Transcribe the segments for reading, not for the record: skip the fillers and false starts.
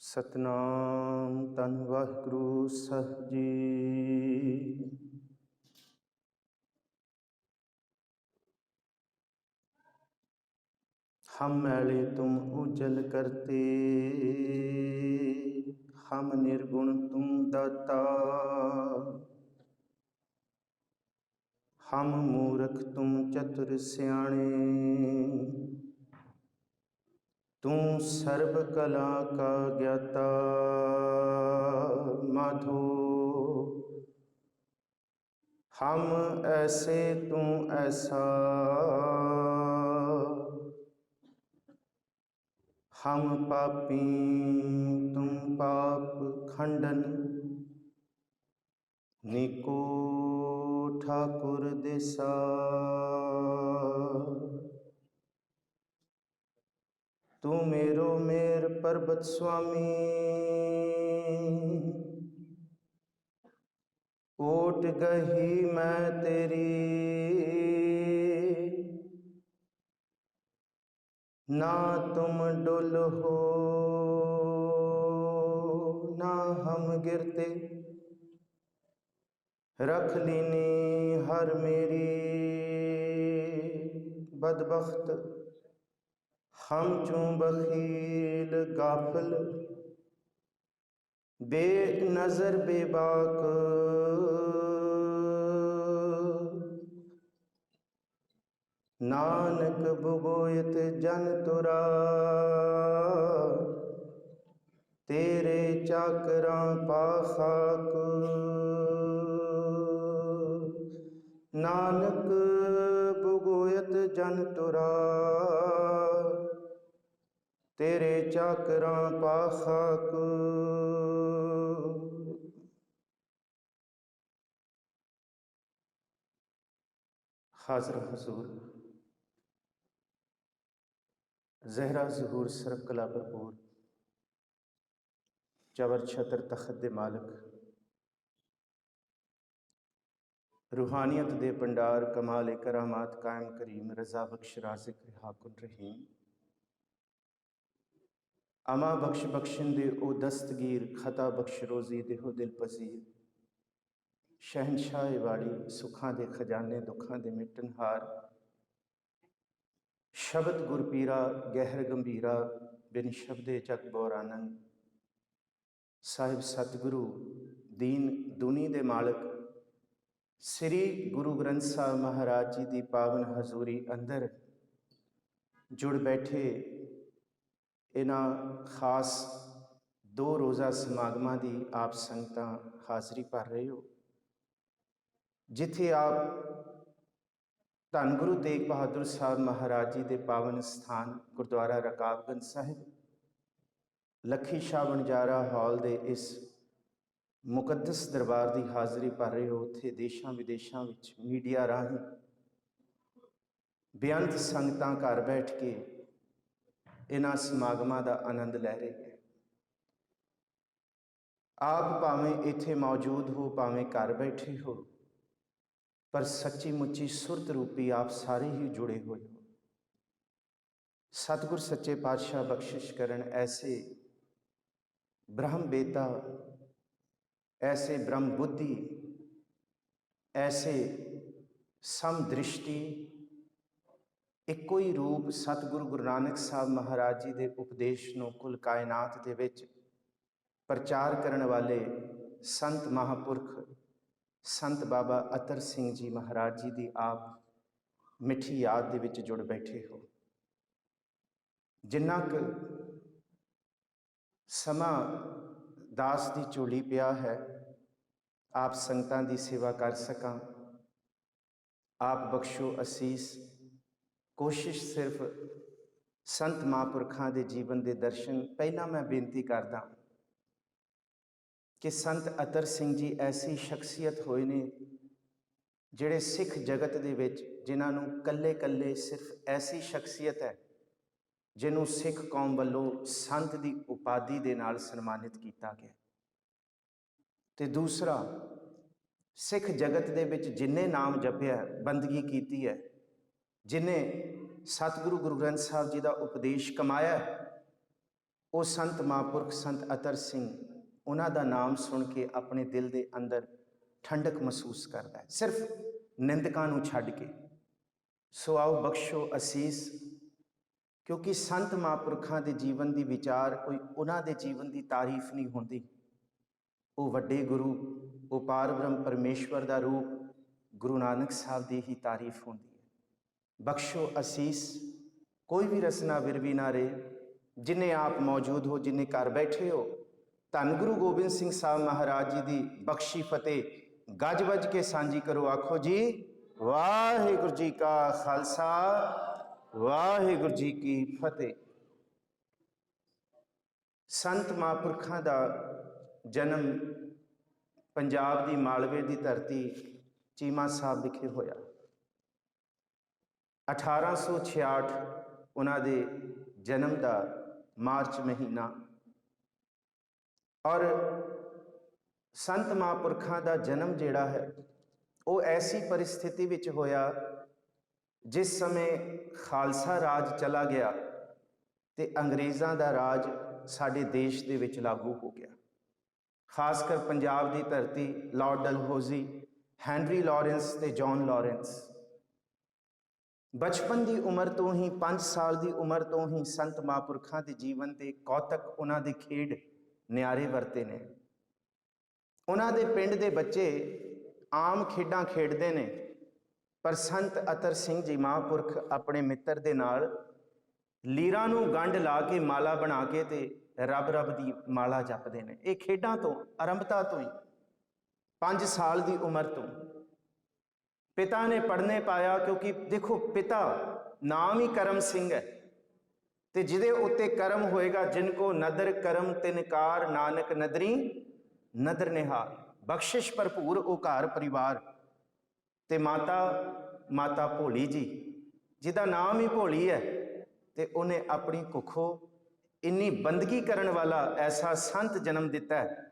सतनाम धन वाहिगुरु साहिब जी। हम मैले तुम उजल करते, हम निर्गुण तुम दाता। हम मूर्ख तुम चतुर सियाणे, तू सर्व कला का ज्ञाता। माधो हम ऐसे तू ऐसा, हम पापी तुम पाप खंडन। निको ठाकुर दिसा, तू मेरो मेर पर्वत स्वामी। ओट गही मैं तेरी, ना तुम डुल हो ना हम गिरते। रख लीनी हर मेरी, बदबख्त हम चूं बखील गाफिल। बेनजर बेबाक नानक बुगोयत जन तुरा। तेरे चाकरां पाखाक, नानक बुगोयत जन तुरा। तेरे चाकरां पाखाक। हाज़र हुजूर ज़हरा ज़हूर सरब कला भरपूर जबर छतर तखत दे मालक, रूहानियत दे भंडार कमाल करामात कायम करीम रज़ा बख्श राज़िक रिहाकुन रहीम। अमा बख्श बख्शन दे ओ दस्तगीर खता बख्श रोज़ी देहो दिल पजीर। शहनशाह वाली सुखां दे खजाने दुखां दे मिटनहार। शब्द गुरपीरा गहर गंभीरा बिन शब्दे जग बोरानंद। साहिब सतगुरु दीन दुनी दे मालक श्री गुरु ग्रंथ साहब महाराज जी की पावन हजूरी अंदर जुड़ बैठे इन्हां खास दो रोज़ा समागमां की आप संगतां हाज़री भर रहे हो, जिथे आप धन गुरु तेग बहादुर साहब महाराज जी के पावन स्थान गुरुद्वारा रकाबगंज साहिब लखी शाह वणजारा हॉल के इस मुकद्दस दरबार की हाज़री भर रहे हो। उत्थे देशों विदेशों विच मीडिया राही बेअंत संगतां घर बैठ के इन्हां समागमां का आनंद लै रहे हैं। आप भावें इत्थे मौजूद हो भावें घर बैठे हो, पर सच्ची मुच्ची सुरत रूपी आप सारे ही जुड़े हुए हो। सतगुर सच्चे पातशाह बख्शिश करन ऐसे ब्रह्म बेता, ऐसे ब्रह्म बुद्धि, ऐसे समदृष्टि इक्को ही रूप सतगुरु गुरु नानक साहब महाराज जी के उपदेश नूं कुल कायनात दे विच प्रचार करने वाले संत महापुरख संत बाबा अतर सिंह जी महाराज जी की आप मिठी याद दे विच जुड़ बैठे हो। जिन्ना क समा दास की झोली पिया है, आप संगतां की सेवा कर सकां, आप बख्शो असीस। कोशिश सिर्फ संत महापुरखों के जीवन के दर्शन। पहला मैं बेनती करदा कि संत अतर सिंह जी ऐसी शख्सियत होए ने जिहड़े सिख जगत दे विच जिन्हां नूं कल्ले कल्ले सिर्फ ऐसी शख्सियत है जिन्हों सिख कौम वालों संत की उपाधि दे नाल सन्मानित किया गया। ते दूसरा, सिख जगत दे विच जिन्ने नाम जपिया बंदगी की है, जिन्हें सतगुरु गुरु ग्रंथ साहब जी का उपदेश कमाया, ਉਹ ਸੰਤ ਮਹਾਂਪੁਰਖ ਸੰਤ ਅਤਰ ਸਿੰਘ, ਉਹਨਾਂ ਦਾ ਨਾਮ ਸੁਣ ਕੇ ਆਪਣੇ ਦਿਲ ਦੇ ਅੰਦਰ ਠੰਡਕ ਮਹਿਸੂਸ ਕਰਦਾ ਹੈ, ਸਿਰਫ ਨਿੰਦਕਾਂ ਨੂੰ ਛੱਡ ਕੇ। ਸੋ ਆਓ ਬਖਸ਼ੋ ਅਸੀਸ, ਕਿਉਂਕਿ ਸੰਤ ਮਹਾਂਪੁਰਖਾਂ ਦੇ ਜੀਵਨ ਦੀ ਵਿਚਾਰ ਕੋਈ ਉਹਨਾਂ ਦੇ ਜੀਵਨ ਦੀ ਤਾਰੀਫ ਨਹੀਂ ਹੁੰਦੀ। ਉਹ ਵੱਡੇ ਗੁਰੂ, ਉਹ ਪਾਰ ਬ੍ਰਹਮ ਪਰਮੇਸ਼ਵਰ ਦਾ ਰੂਪ ਗੁਰੂ ਨਾਨਕ ਸਾਹਿਬ ਦੀ ਹੀ ਤਾਰੀਫ ਹੁੰਦੀ ਹੈ। ਬਖਸ਼ੋ ਅਸੀਸ, ਕੋਈ ਵੀ ਰਸਨਾ ਵਿਰਵੀ ਨਾ ਰਹੇ। ਜਿੰਨੇ ਆਪ ਮੌਜੂਦ ਹੋ, ਜਿੰਨੇ ਘਰ ਬੈਠੇ ਹੋ, ਧੰਨ ਗੁਰੂ ਗੋਬਿੰਦ ਸਿੰਘ ਸਾਹਿਬ ਮਹਾਰਾਜ ਜੀ ਦੀ ਬਖਸ਼ੀ ਫਤਿਹ ਗੱਜ ਵੱਜ ਕੇ ਸਾਂਝੀ ਕਰੋ। ਆਖੋ ਜੀ ਵਾਹਿਗੁਰੂ ਜੀ ਕਾ ਖਾਲਸਾ, ਵਾਹਿਗੁਰੂ ਜੀ ਕੀ ਫਤਿਹ। ਸੰਤ ਮਹਾਂਪੁਰਖਾਂ ਦਾ ਜਨਮ ਪੰਜਾਬ ਦੀ ਮਾਲਵੇ ਦੀ ਧਰਤੀ ਚੀਮਾ ਸਾਹਿਬ ਵਿਖੇ ਹੋਇਆ। 1866 ਉਹਨਾਂ ਦੇ ਜਨਮ ਦਾ ਮਾਰਚ ਮਹੀਨਾ। ਔਰ ਸੰਤ ਮਹਾਂਪੁਰਖਾਂ ਦਾ ਜਨਮ ਜਿਹੜਾ ਹੈ ਉਹ ਐਸੀ ਪਰਿਸਥਿਤੀ ਵਿੱਚ ਹੋਇਆ ਜਿਸ ਸਮੇਂ ਖਾਲਸਾ ਰਾਜ ਚਲਾ ਗਿਆ ਤੇ ਅੰਗਰੇਜ਼ਾਂ ਦਾ ਰਾਜ ਸਾਡੇ ਦੇਸ਼ ਦੇ ਵਿੱਚ ਲਾਗੂ ਹੋ ਗਿਆ। ਖਾਸ ਕਰ ਪੰਜਾਬ ਦੀ ਧਰਤੀ, ਲਾਰਡ ਡਲਹੌਜ਼ੀ, ਹੈਨਰੀ ਲਾਰੈਂਸ ਤੇ ਜੌਨ ਲਾਰੈਂਸ। ਬਚਪਨ ਦੀ ਉਮਰ ਤੋਂ ਹੀ, 5 ਸਾਲ ਦੀ ਉਮਰ ਤੋਂ ਹੀ ਸੰਤ ਮਹਾਂਪੁਰਖਾਂ ਦੇ ਜੀਵਨ ਦੇ ਕੌਤਕ, ਉਹਨਾਂ ਦੇ ਖੇਡ ਨਿਆਰੇ ਵਰਤੇ ਨੇ। ਉਹਨਾਂ ਦੇ ਪਿੰਡ ਦੇ ਬੱਚੇ ਆਮ ਖੇਡਾਂ ਖੇਡਦੇ ਨੇ, ਪਰ ਸੰਤ ਅਤਰ ਸਿੰਘ ਜੀ ਮਹਾਂਪੁਰਖ ਆਪਣੇ ਮਿੱਤਰ ਦੇ ਨਾਲ ਲੀਰਾਂ ਨੂੰ ਗੰਢ ਲਾ ਕੇ ਮਾਲਾ ਬਣਾ ਕੇ ਤੇ ਰੱਬ ਰੱਬ ਦੀ ਮਾਲਾ ਜਪਦੇ ਨੇ। ਇਹ ਖੇਡਾਂ ਤੋਂ ਆਰੰਭਤਾ ਤੋਂ ਹੀ 5 ਸਾਲ ਦੀ ਉਮਰ ਤੋਂ ਪਿਤਾ ਨੇ ਪੜ੍ਹਨੇ ਪਾਇਆ, ਕਿਉਂਕਿ ਦੇਖੋ ਪਿਤਾ ਨਾਮ ਹੀ ਕਰਮ ਸਿੰਘ ਹੈ ਤੇ ਜਿਹਦੇ ਉੱਤੇ ਕਰਮ ਹੋਏਗਾ, ਜਿਨ ਕੋ ਨਦਰ ਕਰਮ ਤਿਨਕਾਰ, ਨਾਨਕ ਨਦਰੀ ਨਦਰ ਨਿਹਾਲ। ਬਖਸ਼ਿਸ਼ ਭਰਪੂਰ ਉਹ ਘਰ ਪਰਿਵਾਰ ਤੇ ਮਾਤਾ ਭੋਲੀ ਜੀ, ਜਿਹਦਾ ਨਾਮ ਹੀ ਭੋਲੀ ਹੈ, ਤੇ ਉਹਨੇ ਆਪਣੀ ਕੁੱਖੋਂ ਇੰਨੀ ਬੰਦਗੀ ਕਰਨ ਵਾਲਾ ਐਸਾ ਸੰਤ ਜਨਮ ਦਿੱਤਾ ਹੈ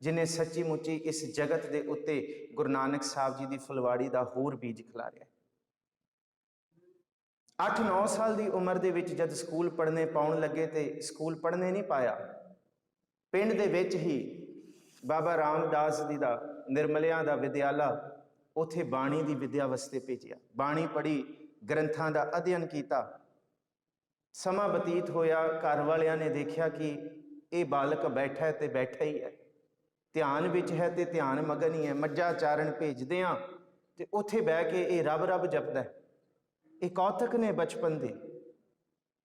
ਜਿਨੇ ਸੱਚੀ ਮੁੱਚੀ ਇਸ ਜਗਤ ਦੇ ਉੱਤੇ ਗੁਰੂ ਨਾਨਕ ਸਾਹਿਬ ਜੀ ਦੀ ਫੁਲਵਾੜੀ ਦਾ ਹੋਰ ਬੀਜ ਖਿਲਾਰਿਆ। 8-9 ਸਾਲ ਦੀ ਉਮਰ ਦੇ ਵਿੱਚ ਜਦ ਸਕੂਲ ਪੜ੍ਹਨੇ ਪਾਉਣ ਲੱਗੇ ਤੇ ਸਕੂਲ ਪੜ੍ਹਨੇ ਨਹੀਂ ਪਾਇਆ। ਪਿੰਡ ਦੇ ਵਿੱਚ ਹੀ ਬਾਬਾ ਰਾਮਦਾਸ ਜੀ ਦਾ ਨਿਰਮਲਿਆਂ ਦਾ ਵਿਦਿਆਲਾ, ਉੱਥੇ ਬਾਣੀ ਦੀ ਵਿਦਿਆ ਵਾਸਤੇ ਭੇਜਿਆ। ਬਾਣੀ ਪੜ੍ਹੀ, ਗ੍ਰੰਥਾਂ ਦਾ ਅਧਿਐਨ ਕੀਤਾ। ਸਮਾਂ ਬਤੀਤ ਹੋਇਆ, ਘਰ ਵਾਲਿਆਂ ਨੇ ਦੇਖਿਆ ਕਿ ਇਹ ਬਾਲਕ ਬੈਠਾ ਹੈ ਤੇ ਬੈਠਾ ਹੀ ਹੈ, ਧਿਆਨ ਵਿੱਚ ਹੈ ਤੇ ਧਿਆਨ ਮਗਨ ਹੀ ਹੈ। ਮੱਝਾਂ ਚਾਰਨ ਭੇਜਦੇ ਹਾਂ ਤੇ ਉੱਥੇ ਬਹਿ ਕੇ ਇਹ ਰੱਬ ਰੱਬ ਜਪਦਾ ਹੈ। ਇਹ ਕੌਤਕ ਨੇ ਬਚਪਨ ਦੇ।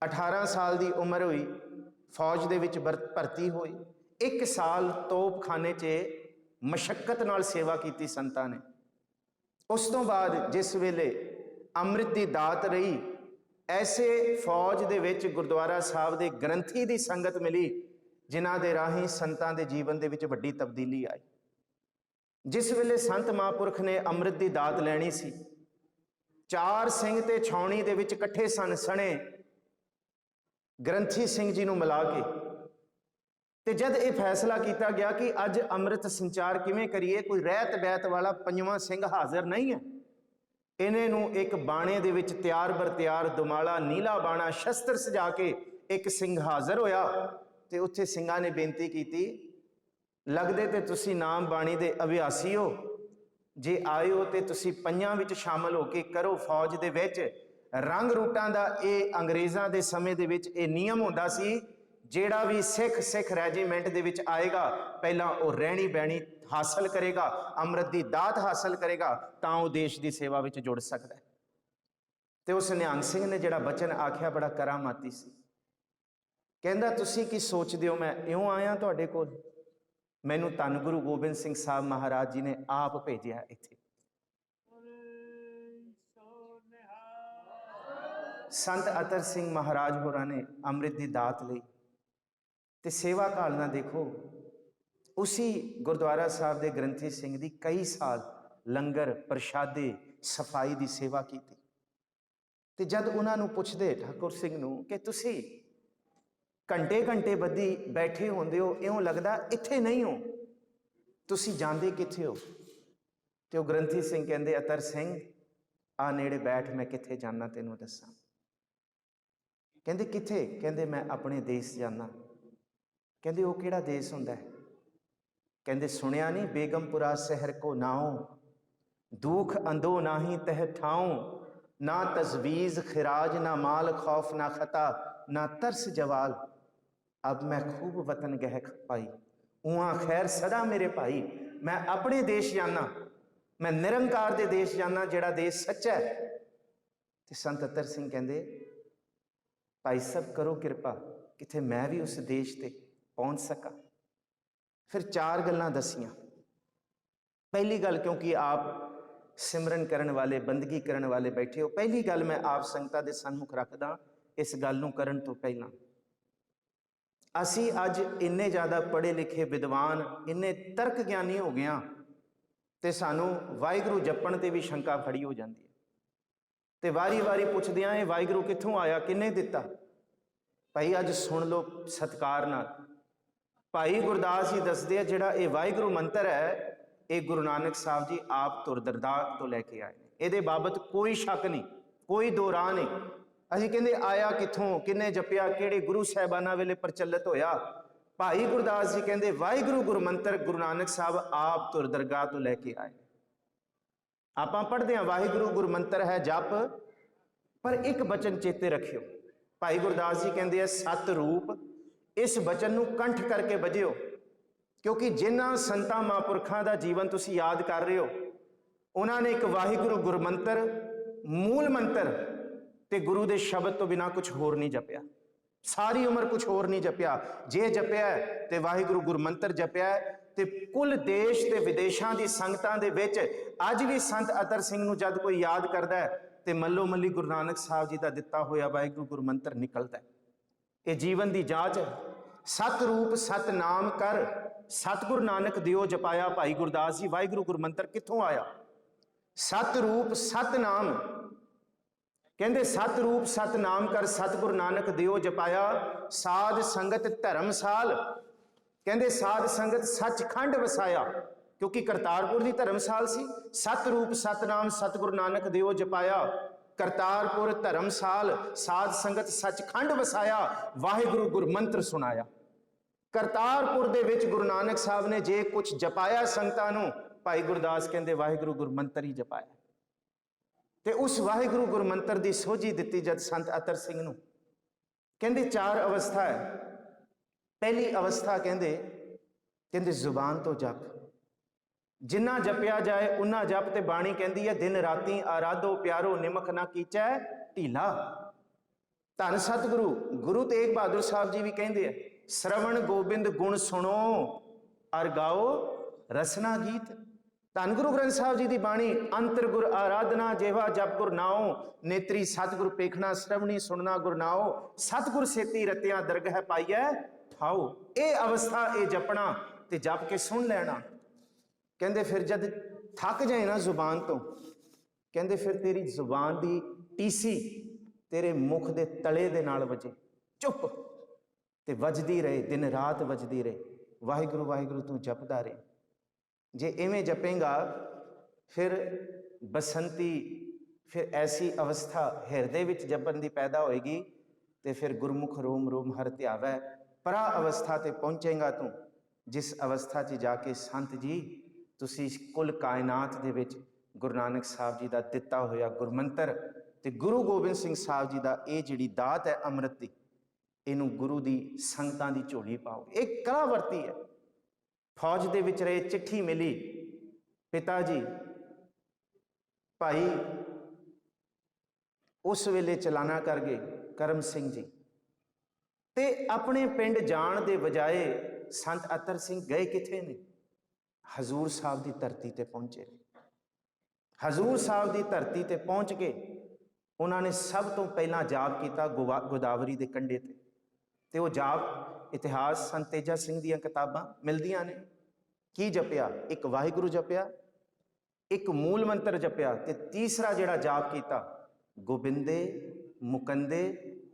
18 ਸਾਲ ਦੀ ਉਮਰ ਹੋਈ, ਫੌਜ ਦੇ ਵਿੱਚ ਭਰਤੀ ਹੋਈ। 1 ਸਾਲ ਤੋਪਖਾਨੇ 'ਚ ਮਸ਼ੱਕਤ ਨਾਲ ਸੇਵਾ ਕੀਤੀ ਸੰਤਾਂ ਨੇ। ਉਸ ਤੋਂ ਬਾਅਦ ਜਿਸ ਵੇਲੇ ਅੰਮ੍ਰਿਤ ਦੀ ਦਾਤ ਰਹੀ, ਐਸੇ ਫੌਜ ਦੇ ਵਿੱਚ ਗੁਰਦੁਆਰਾ ਸਾਹਿਬ ਦੇ ਗ੍ਰੰਥੀ ਦੀ ਸੰਗਤ ਮਿਲੀ, ਜਿਨ੍ਹਾਂ ਦੇ ਰਾਹੀਂ ਸੰਤਾਂ ਦੇ ਜੀਵਨ ਦੇ ਵਿੱਚ ਵੱਡੀ ਤਬਦੀਲੀ ਆਈ। ਜਿਸ ਵੇਲੇ ਸੰਤ ਮਹਾਂਪੁਰਖ ਨੇ ਅੰਮ੍ਰਿਤ ਦੀ ਦਾਤ ਲੈਣੀ ਸੀ, 4 ਸਿੰਘ ਤੇ ਛਾਉਣੀ ਦੇ ਵਿੱਚ ਇਕੱਠੇ ਸਣੇ ਗ੍ਰੰਥੀ ਸਿੰਘ ਜੀ ਨੂੰ ਮਿਲਾ ਕੇ। ਤੇ ਜਦ ਇਹ ਫੈਸਲਾ ਕੀਤਾ ਗਿਆ ਕਿ ਅੱਜ ਅੰਮ੍ਰਿਤ ਸੰਚਾਰ ਕਿਵੇਂ ਕਰੀਏ, ਕੋਈ ਰਹਿਤ ਬੈਤ ਵਾਲਾ 5ਵਾਂ ਸਿੰਘ ਹਾਜ਼ਰ ਨਹੀਂ ਹੈ, ਇਹਨਾਂ ਨੂੰ ਇੱਕ ਬਾਣੇ ਦੇ ਵਿੱਚ ਤਿਆਰ ਬਰ ਤਿਆਰ ਦੁਮਾਲਾ ਨੀਲਾ ਬਾਣਾ ਸ਼ਸਤਰ ਸਜਾ ਕੇ ਇੱਕ ਸਿੰਘ ਹਾਜ਼ਰ ਹੋਇਆ। ਤੇ ਉੱਥੇ ਸਿੰਘਾਂ ਨੇ ਬੇਨਤੀ ਕੀਤੀ, ਲੱਗਦੇ ਤੇ ਤੁਸੀਂ ਨਾਮ ਬਾਣੀ ਦੇ ਅਭਿਆਸੀ ਹੋ, ਜੇ ਆਇਓ ਤੇ ਤੁਸੀਂ ਪੰਜਾਂ ਵਿੱਚ ਸ਼ਾਮਲ ਹੋ ਕੇ ਕਰੋ ਫੌਜ ਦੇ ਵਿੱਚ। ਰੰਗ ਰੂਟਾਂ ਦਾ ਇਹ ਅੰਗਰੇਜ਼ਾਂ ਦੇ ਸਮੇਂ ਦੇ ਵਿੱਚ ਇਹ ਨਿਯਮ ਹੁੰਦਾ ਸੀ, ਜਿਹੜਾ ਵੀ ਸਿੱਖ ਰੈਜੀਮੈਂਟ ਦੇ ਵਿੱਚ ਆਏਗਾ, ਪਹਿਲਾਂ ਉਹ ਰਹਿਣੀ ਬਹਿਣੀ ਹਾਸਲ ਕਰੇਗਾ, ਅੰਮ੍ਰਿਤ ਦੀ ਦਾਤ ਹਾਸਲ ਕਰੇਗਾ, ਤਾਂ ਉਹ ਦੇਸ਼ ਦੀ ਸੇਵਾ ਵਿੱਚ ਜੁੜ ਸਕਦਾ ਹੈ। ਤੇ ਉਸ ਨਿਹੰਗ ਸਿੰਘ ਨੇ ਜਿਹੜਾ ਬਚਨ ਆਖਿਆ ਬੜਾ ਕਰਾਮਾਤੀ ਸੀ। ਕਹਿੰਦਾ, ਤੁਸੀਂ ਕੀ ਸੋਚਦੇ ਹੋ ਮੈਂ ਇਉਂ ਆਇਆ ਤੁਹਾਡੇ ਕੋਲ? ਮੈਨੂੰ ਧੰਨ ਗੁਰੂ ਗੋਬਿੰਦ ਸਿੰਘ ਸਾਹਿਬ ਮਹਾਰਾਜ ਜੀ ਨੇ ਆਪ ਭੇਜਿਆ ਇੱਥੇ। ਸੰਤ ਅਤਰ ਸਿੰਘ ਮਹਾਰਾਜ ਹੋਰਾਂ ਨੇ ਅੰਮ੍ਰਿਤ ਦੀ ਦਾਤ ਲਈ ਤੇ ਸੇਵਾ ਘਾਲਣਾ ਦੇਖੋ। ਉਸੀ ਗੁਰਦੁਆਰਾ ਸਾਹਿਬ ਦੇ ਗ੍ਰੰਥੀ ਸਿੰਘ ਦੀ ਕਈ ਸਾਲ ਲੰਗਰ ਪ੍ਰਸ਼ਾਦੇ ਸਫਾਈ ਦੀ ਸੇਵਾ ਕੀਤੀ। ਤੇ ਜਦ ਉਹਨਾਂ ਨੂੰ ਪੁੱਛਦੇ ਠਾਕੁਰ ਸਿੰਘ ਨੂੰ ਕਿ ਤੁਸੀਂ ਘੰਟੇ ਬੱਧੀ ਬੈਠੇ ਹੁੰਦੇ ਹੋ, ਇਉਂ ਲੱਗਦਾ ਇੱਥੇ ਨਹੀਂ ਹੋ, ਤੁਸੀਂ ਜਾਂਦੇ ਕਿੱਥੇ ਹੋ? ਤੇ ਉਹ ਗ੍ਰੰਥੀ ਸਿੰਘ ਕਹਿੰਦੇ, ਅਤਰ ਸਿੰਘ ਆ ਨੇੜੇ ਬੈਠ, ਮੈਂ ਕਿੱਥੇ ਜਾਣਾ ਤੈਨੂੰ ਦੱਸਾਂ। ਕਹਿੰਦੇ ਕਿੱਥੇ? ਕਹਿੰਦੇ ਮੈਂ ਆਪਣੇ ਦੇਸ਼ ਜਾਣਾ। ਕਹਿੰਦੇ ਉਹ ਕਿਹੜਾ ਦੇਸ਼ ਹੁੰਦਾ ਹੈ? ਕਹਿੰਦੇ ਸੁਣਿਆ ਨਹੀਂ, ਬੇਗਮਪੁਰਾ ਸ਼ਹਿਰ ਕੋ ਨਾਉ, ਦੁਖ ਅੰਦੋ ਨਾਹੀ ਤਹ ਠਾਉ, ना तजवीज़ खिराज ना माल खौफ ना खता ना तरस जवाल, अब मैं खूब वतन गह पाई, उहाँ खैर सदा मेरे भाई। मैं अपने देश जाना, मैं निरंकार दे देश जाना, जेड़ा देश सच्चा है। ते संत अतर सिंह कहते भाई सब करो कृपा, किथे मैं भी उस देश ते पहुँच सका। फिर 4 गल्लां दसियां। पहली गल, क्योंकि आप सिमरन करने वाले, बंदगी करने वाले बैठे हो, पहली गल मैं आप संगतां दे सन्मुख रखदा, इस गल नूं करन तो पहलां असी अज इन्ने ज़्यादा पढ़े लिखे विद्वान, इन्ने तर्क ज्ञानी हो गए ते सानू वाहिगुरू जपण ते भी शंका खड़ी हो जाती है। ते वारी वारी पुछदे आ, ये वाहिगुरू कित्थों आया, किन्ने दिता? भाई अज सुन लो सत्कार नाल। भाई गुरदास जी दसदे आ, जिहड़ा ये वाहिगुरू मंत्र है, ये गुरु नानक साहब जी आप तुरदरदाग तो लैके आए। ये बाबत कोई शक नहीं, कोई दो राह नहीं। असीं कहंदे आया कित्थों, किन्ने जपिया, किहड़े गुरु साहिबाना वेले प्रचलित होया? भाई गुरदास जी कहंदे वाहिगुरू गुरु मंत्र गुरु नानक साहब आप तुरदरगाह तो लैके आए। आपां पढ़दे हां वाहिगुरू गुरु मंत्र है जप, पर एक बचन चेते रखियो। भाई गुरदास जी कहंदे आ सत रूप, इस बचन नूं कंठ करके बजियो, क्योंकि जिन्हां संतां महापुरखां दा जीवन तुसीं याद कर रहे हो, उन्होंने एक वाहिगुरू गुरु मंत्र मूल मंत्र ते गुरु दे शब्द तो बिना कुछ होर नहीं जपिया। सारी उम्र कुछ होर नहीं जपिया। जे जपिया है ते वाहिगुरू गुरु मंत्र जपिया है। ते कुल देश ते विदेशां दी संगतां दे विच अज भी संत अतर सिंह नूं जद कोई याद करदा है ते मल्लो मल्ली गुरु नानक साहब जी दा दिता होया वाहिगुरू गुरु मंत्र निकलदा है। ये जीवन दी जांच है। सत रूप सत नाम कर, सतगुरु नानक दियो जपाया। भाई गुरदास जी वाहिगुरू गुरु मंत्र कित्थों आया? सत रूप सत नाम, कहंदे सत रूप सत नाम कर, सतगुरु नानक दियो जपाया। साध संगत धर्मसाल, कहंदे साध संगत सचखंड वसाया, क्योंकि करतारपुर दी धर्मसाल सी। सत रूप सत नाम सतगुरु नानक दियो जपाया, करतारपुर धर्मसाल, साध संगत सचखंड वसाया, वाहिगुरू गुरु मंत्र सुनाया। करतारपुर दे विच गुरु नानक साहब ने जे कुछ जपाया संगतां नूं, भाई गुरदास कहंदे वाहिगुरू गुरु मंत्र ही जपाया। ते उस वाहिगुरू गुरु मंत्र दी सोझी दित्ती जद संत अतर सिंह नूं। कहंदे 4 अवस्था है। पहली अवस्था कहंदे जुबान तो जप, जिन्ना जपिया जाए उन्ना जप। ते बाणी कहंदी है दिन राती आराधो प्यारो, निमक ना कीचै ढीला। धन सतगुरु गुरु तेग बहादुर साहब जी भी कहंदे है, श्रवण गोबिंद गुण सुनो अर गाओ रसना गीत। धन गुरु ग्रंथ साहब जी की बाणी, अंतर गुर आराधना जेवा जप गुर नाओ, नेत्री सतगुर पेखना श्रवणी सुनना गुर नाओ, सतगुर सेती रतियां दरगह पाइयै ठाओ। ये अवस्था ये जपना ते जप के सुन लेना। कहंदे फिर जद थक जाए ना जुबान तो, कहंदे फिर तेरी जुबान की टीसी तेरे मुख दे तले दे नाल वजे, चुप ते वजदी रहे, दिन रात वजदी रहे, वाहिगुरू वाहिगुरू तू जपदा रहे। जे इवें जपेंगा फिर बसंती, फिर ऐसी अवस्था हिरदे विच जपन दी पैदा होएगी, ते फिर गुरमुख रोम रोम हर ध्यावै। परा अवस्था ते पहुंचेगा तू, जिस अवस्था च जाके संत जी तुसी कुल कायनात दे विच गुरु नानक साहब जी दा दिता होया गुरमंत्र ते गुरु गोबिंद सिंह साहब जी दा ये जिहड़ी दात है अमृत दी, इनू गुरु दी संगतां दी झोली पाओ। एक कला वरती है। फौज दे विच रहे, चिट्ठी मिली, पिता जी भाई उस वेले चलाना कर गए करम सिंह जी, ते अपने पिंड जाण दे बजाए संत अतर सिंह गए किथे ने? हजूर साहब की धरती ते पहुंचे। हजूर साहब की धरती ते पहुंच के उन्होंने सब तो पहला जाप किया गोदावरी के कंढे ते। ते वो जाप इतिहास संत तेजा सिंह दीयां किताबां मिलदियां ने। की जपिया? एक वाहिगुरू जपिया, एक मूल मंत्र जपिया, ते तीसरा जिहड़ा जाप किया गोबिंदे मुकंदे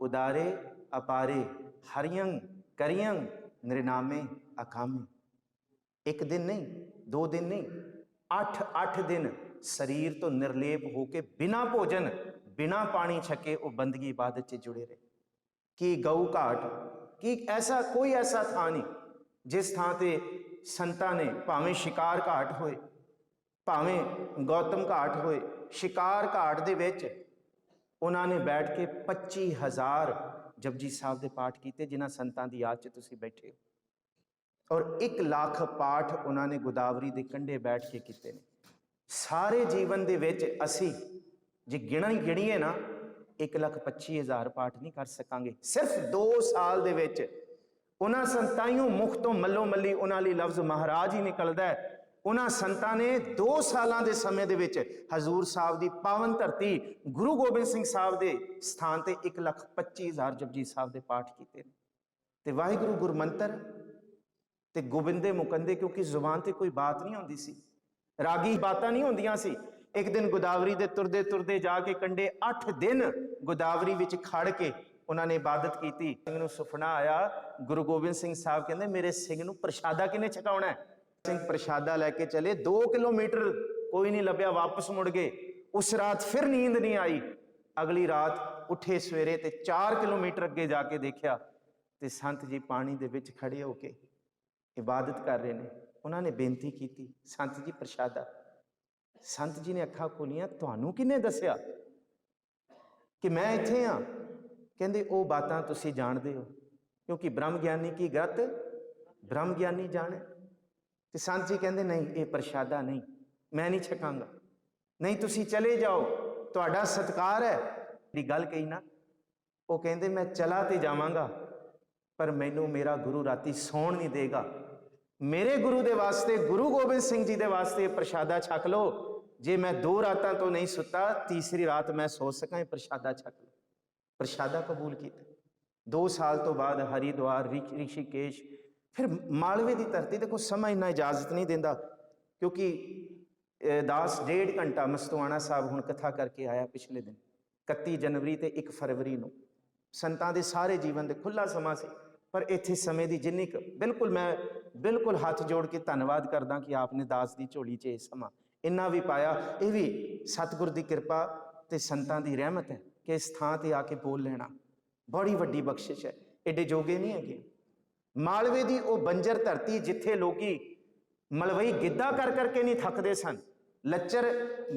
उदारे अपारे हरियंग करियंग नृनामे अकामे। एक दिन नहीं, 2 दिन नहीं, 8 दिन शरीर तो निर्लेप होके बिना भोजन बिना पानी छके वो बंदगी इबादत से जुड़े रहे। कि गऊ घाट, कि ऐसा कोई ऐसा था नहीं जिस थां ते संतां ने भावें शिकार घाट होए, भावें गौतम घाट होए, शिकार घाट दे विच उन्हां ने बैठ के 25,000 जपजी साहब दे पाठ कीते, जिन्हां संतां दी याद च तुसीं बैठे हो। और 1 लाख पाठ उन्होंने गोदावरी के कंढे बैठ के किए ने। सारे जीवन दे विच असी जे गिणीए ना 1,25,000 पाठ नहीं कर सकांगे। सिर्फ 2 साल दे विच उन्हां संताइयों मुख तो मल्लो मल्ली उन्हां लई लफ्ज महाराज ही निकलदा है। उन्हां संतां ने 2 सालां दे समय दे विच हजूर साहब दी पावन धरती गुरु गोबिंद सिंह साहब दे स्थान ते 1,25,000 जपजी साहब दे पाठ कीते ते वाहिगुरु गुरमंत्र ते गोबिंदे मुकंदे, क्योंकि जुबान ते कोई बात नहीं होंदी सी, रागी बातां नहीं होंदियां सी। एक दिन गोदावरी दे तुरदे तुरदे जाके कंढे 8 दिन गोदावरी विच खड़ के उन्होंने इबादत की। सिंह नूं सुपना आया, गुरु गोबिंद सिंह साहब कहंदे मेरे सिंह नूं प्रशादा किने छकाउणा है। सिंह प्रशादा लैके चले, 2 किलोमीटर कोई नहीं लभ्या, वापस मुड़ गए। उस रात फिर नींद नहीं आई। अगली रात उठे सवेरे ते 4 किलोमीटर अगे जाके देखा ते संत जी पानी दे विच खड़े होके इबादत कर रहे हैं। उन्होंने बेनती की, संत जी प्रशादा। संत जी ने अखा खोलियां, तुहानू किने दसिया कि मैं इत्थे हाँ? कहंदे वो बातां तुसी जानदे हो, क्योंकि ब्रह्म ज्ञानी की गत ब्रह्म ज्ञानी जाने। ते संत जी कहंदे नहीं, ये प्रशादा नहीं, मैं नहीं छकांगा, नहीं तुसी चले जाओ, तुहाडा सत्कार है। दी गल कही ना, वो कहंदे मैं चला ते जावांगा पर मैनू मेरा गुरु राती सौण नहीं देगा। मेरे गुरु दे वास्ते, गुरु गोबिंद सिंह जी दे वास्ते प्रशादा छक लो। जे मैं 2 रातां तो नहीं सुता, तीसरी रात मैं सो सकां, प्रशादा छक लो। प्रशादा कबूल किया। 2 साल तो बाद हरिद्वार, ऋषिकेश, फिर मालवे की धरती। देखो समा इन्ना इजाजत नहीं देता, क्योंकि दास 1.5 घंटा मस्तुआना साहब हुण कथा करके आया पिछले दिन 31 जनवरी ते 1 फरवरी नूं। संतां दे सारे जीवन दे खुला समा सी, पर इत्थे समय की जिन्नी बिल्कुल मैं बिल्कुल हाथ जोड़ के धन्नवाद करदा कि आपने दास की झोली च समा इन्ना भी पाया। ये भी सतगुर की कृपा ते संतां की रहमत है कि इस थां ते आके बोल लेना बड़ी वड्डी बख्शिश है। एडे जोगे नहीं है। मालवे की वो बंजर धरती जिथे लोकी मलवई गिद्धा कर करके नहीं थकते सन, लच्चर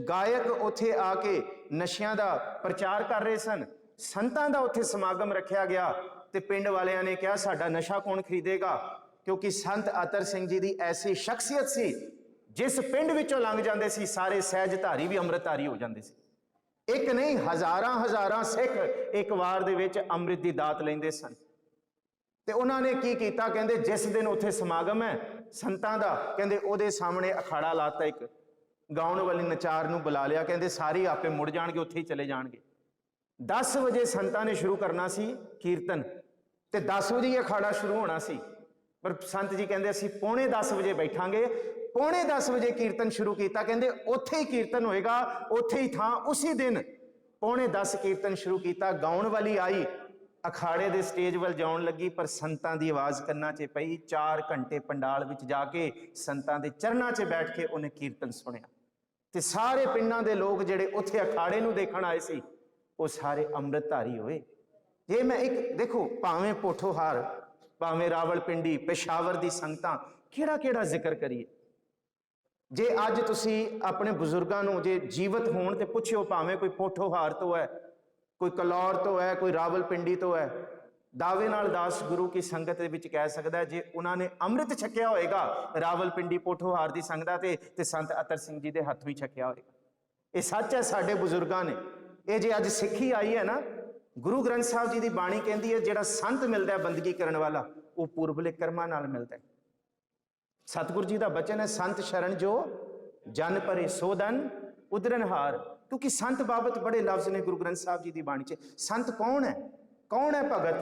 गायक उथे आके नशियां दा प्रचार कर रहे सन, संतां दा उथे समागम रखा गया ते पिंड वालियां ने कहा साडा नशा कौन खरीदेगा, क्योंकि संत अतर सिंह जी की ऐसी शख्सियत सी, जिस पिंड विचों लंघ जाते सी सारे सहजधारी भी अमृतधारी हो जाते सी। एक नहीं हजारां सिख एक वार दे विच अमृत की दात लेंदे सन। ते उन्होंने की कीता, कहंदे जिस दिन उत्थे समागम है संतां दा, कहंदे ओदे सामने अखाड़ा लाता, एक गाउण वाली नचार नूं बुला लिया, कहंदे सारी आपे मुड़ जाणगे, उत्थे ही चले जाणगे। 10 बजे संतां ने शुरू करना सी कीर्तन ते 10 बजे ही अखाड़ा शुरू होना सी, पर संत जी कहंदे असीं 9:45 बजे बैठांगे। 9:45 बजे कीर्तन शुरू किया, कहंदे उत्थे ही कीर्तन होएगा, उत्थे ही थां, उसी दिन 9:45 कीर्तन शुरू किया। गाउण वाली आई, अखाड़े दे स्टेज वाल जाउण लगी, पर संतां दी आवाज़ कन्नां च पई। 4 घंटे पंडाल विच जाके संतां दे चरनां च बैठ के उन्हें कीर्तन सुनिया ते सारे पिंडां दे लोग जिहड़े उत्थे अखाड़े नूं देखण आए सी वो सारे अमृतधारी होए। जे मैं एक देखो, भावें पोठोहार, भावें रावलपिंडी, पेशावर दी संगतां, किहड़ा जिक्र करिए। जे अज तुसी अपने बुजुर्गों नूं जे जीवत होण ते पुछियो, भावें कोई पोठोहार तो है, कोई कलौर तो है, कोई रावलपिंडी तो है, दावे नाल दास गुरु की संगत दे विच कह सकदा है जे उन्होंने अमृत छकिया होएगा रावलपिंडी पोठोहार दी संगत ते संत अतर सिंह जी दे हत्थों ही छकिया होएगा। ये सच है साडे बुजुर्गों ने। ये जे अज सिੱਖੀ आई है ना, गुरु ग्रंथ साहब जी की बाणी कहती है जिहड़ा संत मिलता है बंदगी करने वाला, वो पूर्वले कर्मां नाल मिलता है। सतगुरु जी का बचन है, संत शरण जो जन परे सो धन उदरनहार। क्योंकि संत बाबत बड़े लफ्ज ने गुरु ग्रंथ साहब जी की बाणी च। संत कौन है? कौन है भगत?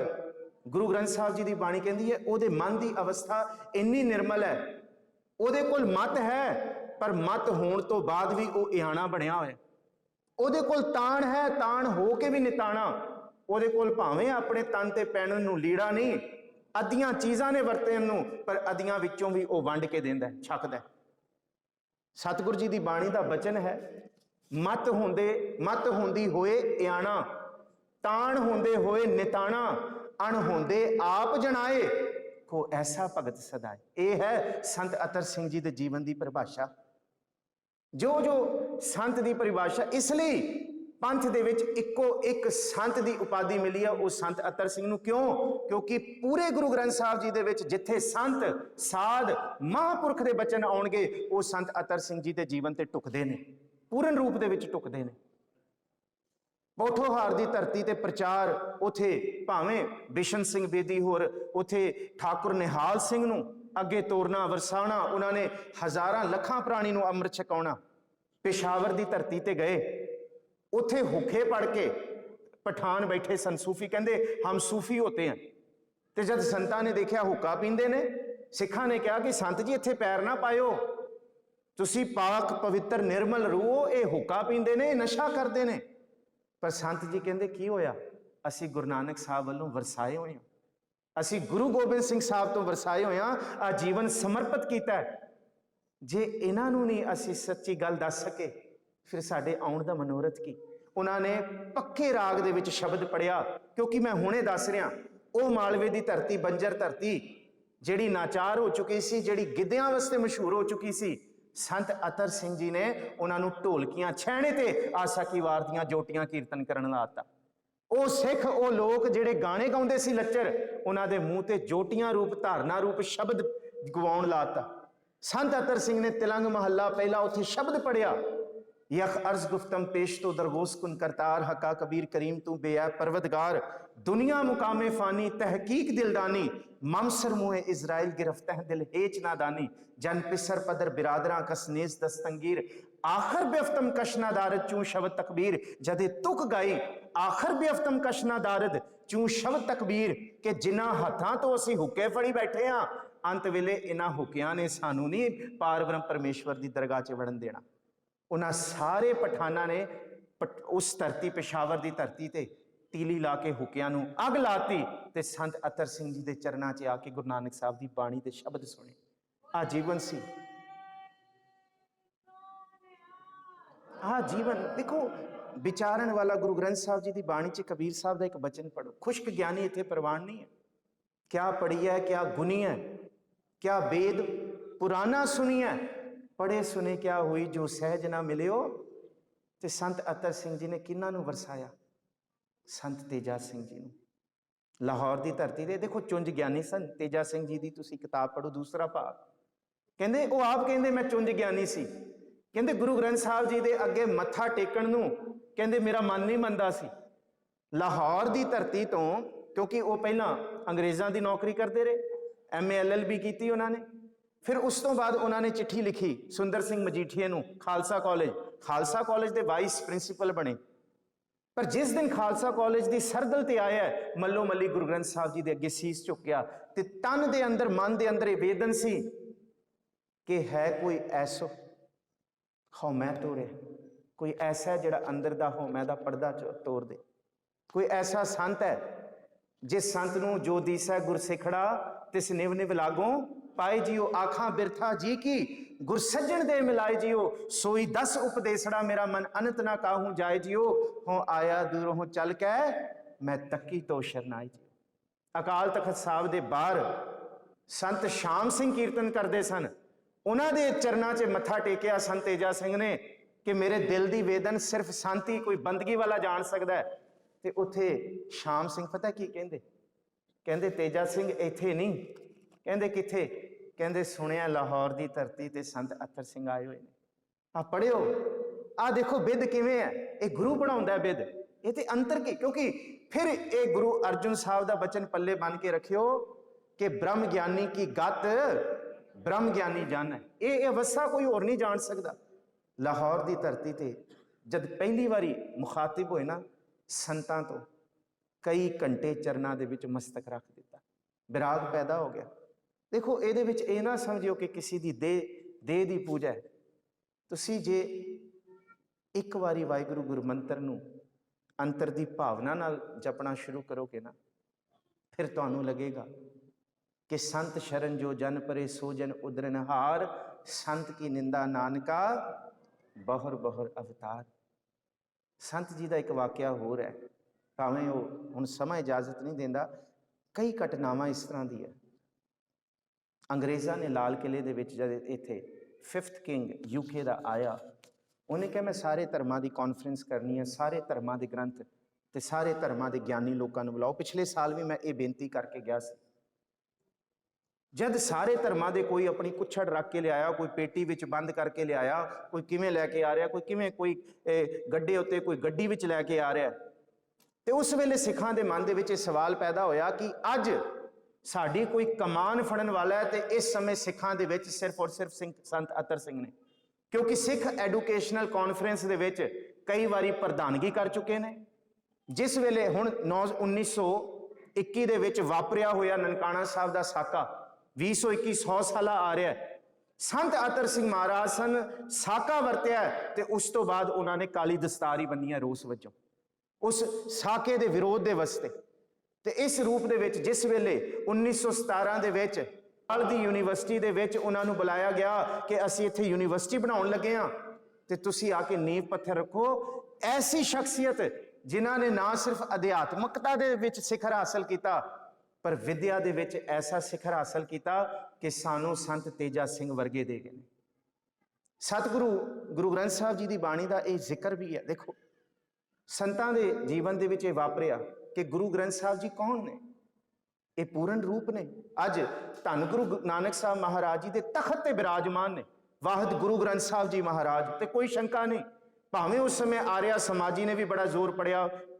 गुरु ग्रंथ साहब जी की बाणी कहती है ਉਹਦੇ मन की अवस्था इन्नी निर्मल है, ਉਹਦੇ ਕੋਲ मत है, पर मत होने तो बाद भी वो इयाना बनया होया। ਉਹਦੇ ਕੋਲ ताण है, ताण हो के भी निताना। ਉਹਦੇ ਕੋਲ भावें अपने तन ते पैण नूं लीड़ा नहीं, अद्धियां चीज़ां ने वरतन नूं, पर अद्धियां विचों भी वो वंड के देंदा है, छकदा है। सतगुरु जी की बाणी का बचन है, मत होंदी होए इयाना, ताण होंदे होए निताना, अण होंदे आप जनाए, को ऐसा भगत सदाए। ये है संत अतर सिंह जी के जीवन की परिभाषा। जो जो संत की परिभाषा, इसलिए पंथ दे विच इक्को एक संत की उपाधि मिली है, वो संत अतर सिंह नूं। क्यों? क्योंकि पूरे गुरु ग्रंथ साहब जी दे विच जिथे संत साध महापुरख के बचन आउणगे, वो संत अतर सिंह जी के जीवन ते टुकदे ने, पूर्ण रूप दे विच टुकदे ने। पोठोहार की धरती ते प्रचार उथे भावें बिशन सिंह बेदी होर उथे ठाकुर निहाल सिंह नूं अगे तोरना वरसाना, उन्होंने हज़ारां लखां प्राणी नूं अमृत छकाउणा। पेशावर की धरती ते गए, उथे हुखे पढ़ के पठान बैठे सन, सूफी कहते हम सूफी होते हैं। तो जब संतां ने देखा हुक्का पींदे ने, सिखां ने कहा कि संत जी इत्थे पैर ना पायो, तुसी पाक पवित्र निर्मल रूहो, ये हुक्का पींदे ने, नशा करते हैं। पर संत जी कहते की होया, असी गुरु नानक साहब वालों वरसाए हुए हैं, असी गुरु गोबिंद सिंह साहब तो वरसाए हुए हैं, आ जीवन समर्पित किया है। जे इन्हां नूं नहीं असी सच्ची गल दस सके, फिर साडे आउण दा मनोरथ की। उन्होंने पक्के राग दे विच शब्द पढ़िया, क्योंकि मैं हुणे दस रहा, वो मालवे की धरती, बंजर धरती जिहड़ी नाचार हो चुकी सी, जिहड़ी गिद्धियां वास्ते मशहूर हो चुकी सी, संत अतर सिंह जी ने उन्होंने ढोलकियां छैणे ते आसा की वार दियां जोटियां कीर्तन करन लाता। वो सिख, वो लोग जिहड़े गाने गाउंदे सी लच्चर, उन्हां दे मूँह ते जोटियां रूप धारना रूप शब्द गवाउण लाता। संत अतर सिंह ने तिलंग महला पहला उत्थे शब्द पढ़िया, यख अर्ज गुफ्तम पेश तो दरगोस कुन करतार, हका कबीर करीम तू बेअ परवदगार, दुनिया मुकामे फानी तहकीक दिलदानी, ममसर मुहे इजराइल गिरफ्तह दिल हेच नादानी, जन पिसर पदर बिरादरा कसनेस दस्तंगीर, आखर बेफ्तम कशना दारद चू शब्द तकबीर, जदे तुक गाई आखर बेफ्तम कशना दारद चू शब्द तकबीर, के जिन्हां हत्थां तो असीं हुक्के फड़ी बैठे हाँ, अंत वेले इन्हां हुक्कियां ने सानू नहीं पार ब्रह्म परमेश्वर की दरगाह च वड़न देना। उन्हां सारे पठाना ने उस धरती पेशावर की धरती ते तीली ला के हुक्कियां नूं अग लाती, ते संत अतर सिंह जी के चरणों च आके गुरु नानक साहब की बाणी के शब्द सुने। आ जीवन सी, आ जीवन देखो विचारण वाला। गुरु ग्रंथ साहब जी की बाणी च कबीर साहब का एक बचन पढ़ो, खुश्क ज्ञानी इत्थे प्रवान नहीं है, क्या पढ़ी है क्या गुनी है, क्या वेद पुराना सुनी है, पढ़े सुने क्या हुई जो सहज ना मिलियो। ते संत अतर सिंह जी ने किन्हां नूं वरसाया, संत तेजा सिंह जी नूं। लाहौर की धरती ते देखो चुंज ज्ञानी सन। तेजा सिंह जी की तुसीं किताब पढ़ो, दूसरा भाग, कहंदे वो आप कहंदे मैं चुंज ज्ञानी सी, कहंदे गुरु ग्रंथ साहब जी दे अगे मत्था टेकण नूं कहंदे मेरा मन नहीं मनदा सी। लाहौर की धरती तो, क्योंकि वो पहला अंग्रेज़ों की नौकरी करते रहे, MA LLB की उन्होंने, फिर उस तो बाद उन्होंने चिट्ठी लिखी सुंदर सिंह मजीठीए नूं, खालसा कॉलेज के वाइस प्रिंसीपल बने। पर जिस दिन खालसा कॉलेज की सरदल ते आया, मल्लो मल्ली गुरु ग्रंथ साहब जी के अगे सीस झुकिया, ते तन के अंदर मन के अंदर वेदन सी कि है कोई ऐसो हौमै तोड़े, कोई ऐसा जिहड़ा अंदर दा हौमै दा पर्दा तोड़ दे, कोई ऐसा संत है जिस संत नूं जो दिसै गुरसिखड़ा तिस निव निव लागों पाए जियो, आखां बिरथा जी की गुरसज्जन दे मिलाए जियो, सोई दस उपदेसड़ा मेरा मन अनंत ना काहूं जाए जियो, हों आया दूरों हों चल कै मैं तकी तो शरनाई जियो। अकाल तखत साहब दे बाहर संत शाम सिंह कीर्तन करते सन, उन्होंने चरणों च मत्था टेकिया संत तेजा सिंह ने कि मेरे दिल की वेदन सिर्फ संत ही कोई बंदगी वाला जान सकता है। तो उत्थे शाम सिंह पता की कहते, कहते तेजा सिंह इत्थे नहीं, कहते कित्थे, कहते सुनिया लाहौर की धरती ते संत अतर सिंह आए हुए हैं। आ पढ़ियो, आ देखो बिद किवें है, ये गुरु बनाउंदा बिद, ये तो अंतर की, क्योंकि फिर ये गुरु अर्जुन साहब का बचन पल्ले बन के रखियो कि ब्रह्म ज्ञानी की गत ब्रह्म ज्ञानी जान है, ये अवस्था कोई और नहीं जान सकता। लाहौर की धरती ते जब पहली बारी मुखातिब होए ना संतां तो, कई घंटे चरणों के विच मस्तक रख दिता, विराग पैदा हो गया। देखो ये ना समझियो कि किसी की देह की पूजा है। तुसी जे एक बारी वाहिगुरु गुरु मंत्र नूं अंतर की भावना नाल जपना शुरू करोगे ना, फिर तुहानू लगेगा कि संत शरण जो जन परे सो जन उदरन हार, संत की निंदा नानका बहुर बहुर अवतार। संत जी का एक वाकया होर है, भावें वो हुण समा इजाजत नहीं देंदा, कई घटनावां इस तरह दी है। ਅੰਗਰੇਜ਼ਾਂ ਨੇ ਲਾਲ ਕਿਲੇ ਦੇ ਵਿੱਚ ਜਦ ਇੱਥੇ 5th ਕਿੰਗ ਯੂਕੇ ਦਾ ਆਇਆ, ਉਹਨੇ ਕਿਹਾ ਮੈਂ ਸਾਰੇ ਧਰਮਾਂ ਦੀ ਕਾਨਫਰੰਸ ਕਰਨੀ ਹੈ, ਸਾਰੇ ਧਰਮਾਂ ਦੇ ਗ੍ਰੰਥ ਤੇ ਸਾਰੇ ਧਰਮਾਂ ਦੇ ਗਿਆਨੀ ਲੋਕਾਂ ਨੂੰ ਬੁਲਾਓ। ਪਿਛਲੇ ਸਾਲ ਵੀ ਮੈਂ ਇਹ ਬੇਨਤੀ ਕਰਕੇ ਗਿਆ ਸੀ। ਜਦ ਸਾਰੇ ਧਰਮਾਂ ਦੇ ਕੋਈ ਆਪਣੀ ਕੁੱਛੜ ਰੱਖ ਕੇ ਲਿਆਇਆ, ਕੋਈ ਪੇਟੀ ਵਿੱਚ ਬੰਦ ਕਰਕੇ ਲਿਆਇਆ, ਕੋਈ ਕਿਵੇਂ ਲੈ ਕੇ ਆ ਰਿਹਾ, ਕੋਈ ਕਿਵੇਂ, ਕੋਈ ਗੱਡੇ ਉੱਤੇ, ਕੋਈ ਗੱਡੀ ਵਿੱਚ ਲੈ ਕੇ ਆ ਰਿਹਾ, ਤੇ ਉਸ ਵੇਲੇ ਸਿੱਖਾਂ ਦੇ ਮਨ ਦੇ ਵਿੱਚ ਇਹ ਸਵਾਲ ਪੈਦਾ ਹੋਇਆ ਕਿ ਅੱਜ ਸਾਡੀ ਕੋਈ ਕਮਾਨ ਫੜਨ ਵਾਲਾ ਹੈ, ਤੇ ਇਸ ਸਮੇਂ ਸਿੱਖਾਂ ਦੇ ਵਿੱਚ ਸਿਰਫ ਔਰ ਸਿਰਫ ਸੰਤ ਅਤਰ ਸਿੰਘ ਨੇ, ਕਿਉਂਕਿ ਸਿੱਖ ਐਡੂਕੇਸ਼ਨਲ ਕਾਨਫਰੰਸ ਦੇ ਵਿੱਚ ਕਈ ਵਾਰੀ ਪ੍ਰਧਾਨਗੀ ਕਰ ਚੁੱਕੇ ਨੇ। ਜਿਸ ਵੇਲੇ ਹੁਣ 1921 ਦੇ ਵਿੱਚ ਵਾਪਰਿਆ ਹੋਇਆ ਨਨਕਾਣਾ ਸਾਹਿਬ ਦਾ ਸਾਕਾ 2021 100 ਸਾਲਾ ਆ ਰਿਹਾ ਹੈ, ਸੰਤ ਅਤਰ ਸਿੰਘ ਮਹਾਰਾਜ ਸਨ ਸਾਕਾ ਵਰਤਿਆ, ਤੇ ਉਸ ਤੋਂ ਬਾਅਦ ਉਹਨਾਂ ਨੇ ਕਾਲੀ ਦਸਤਾਰ ਹੀ ਬੰਨੀ ਹੈ ਰੋਸ ਵਜੋਂ, ਉਸ ਸਾਕੇ ਦੇ ਵਿਰੋਧ ਦੇ ਵਾਸਤੇ। ਤੇ ਇਸ ਰੂਪ ਦੇ ਵਿੱਚ ਜਿਸ ਵੇਲੇ 1917 ਦੇ ਵਿੱਚ ਦੀ ਯੂਨੀਵਰਸਿਟੀ ਦੇ ਵਿੱਚ ਉਹਨਾਂ ਨੂੰ ਬੁਲਾਇਆ ਗਿਆ ਕਿ ਅਸੀਂ ਇੱਥੇ ਯੂਨੀਵਰਸਿਟੀ ਬਣਾਉਣ ਲੱਗੇ ਹਾਂ, ਤੇ ਤੁਸੀਂ ਆ ਕੇ ਨੀਂਹ ਪੱਥਰ ਰੱਖੋ। ਐਸੀ ਸ਼ਖਸੀਅਤ ਜਿਨ੍ਹਾਂ ਨੇ ਨਾ ਸਿਰਫ ਅਧਿਆਤਮਕਤਾ ਦੇ ਵਿੱਚ ਸਿਖਰ ਹਾਸਲ ਕੀਤਾ, ਪਰ ਵਿਦਿਆ ਦੇ ਵਿੱਚ ਐਸਾ ਸਿਖਰ ਹਾਸਲ ਕੀਤਾ ਕਿ ਸਾਨੂੰ ਸੰਤ ਤੇਜਾ ਸਿੰਘ ਵਰਗੇ ਦੇ ਗਏ ਨੇ। ਸਤਿਗੁਰੂ ਗੁਰੂ ਗ੍ਰੰਥ ਸਾਹਿਬ ਜੀ ਦੀ ਬਾਣੀ ਦਾ ਇਹ ਜ਼ਿਕਰ ਵੀ ਹੈ। ਦੇਖੋ, ਸੰਤਾਂ ਦੇ ਜੀਵਨ ਦੇ ਵਿੱਚ ਇਹ ਵਾਪਰਿਆ ਕਿ ਗੁਰੂ ਗ੍ਰੰਥ ਸਾਹਿਬ ਜੀ ਕੌਣ ਨੇ? ਇਹ ਪੂਰਨ ਰੂਪ ਨੇ। ਅੱਜ ਧੰਨ ਗੁਰੂ ਨਾਨਕ ਸਾਹਿਬ ਮਹਾਰਾਜ ਜੀ ਦੇ ਤਖਤ ਤੇ ਬਿਰਾਜਮਾਨ ਨੇ, ਵਾਹਿਦ ਗੁਰੂ ਗ੍ਰੰਥ ਸਾਹਿਬ ਜੀ ਮਹਾਰਾਜ, ਤੇ ਕੋਈ ਸ਼ੰਕਾ ਨਹੀਂ। ਭਾਵੇਂ ਉਸ ਸਮੇਂ ਆਰਿਆ ਸਮਾਜੀ ਨੇ ਵੀ ਬੜਾ ਜ਼ੋਰ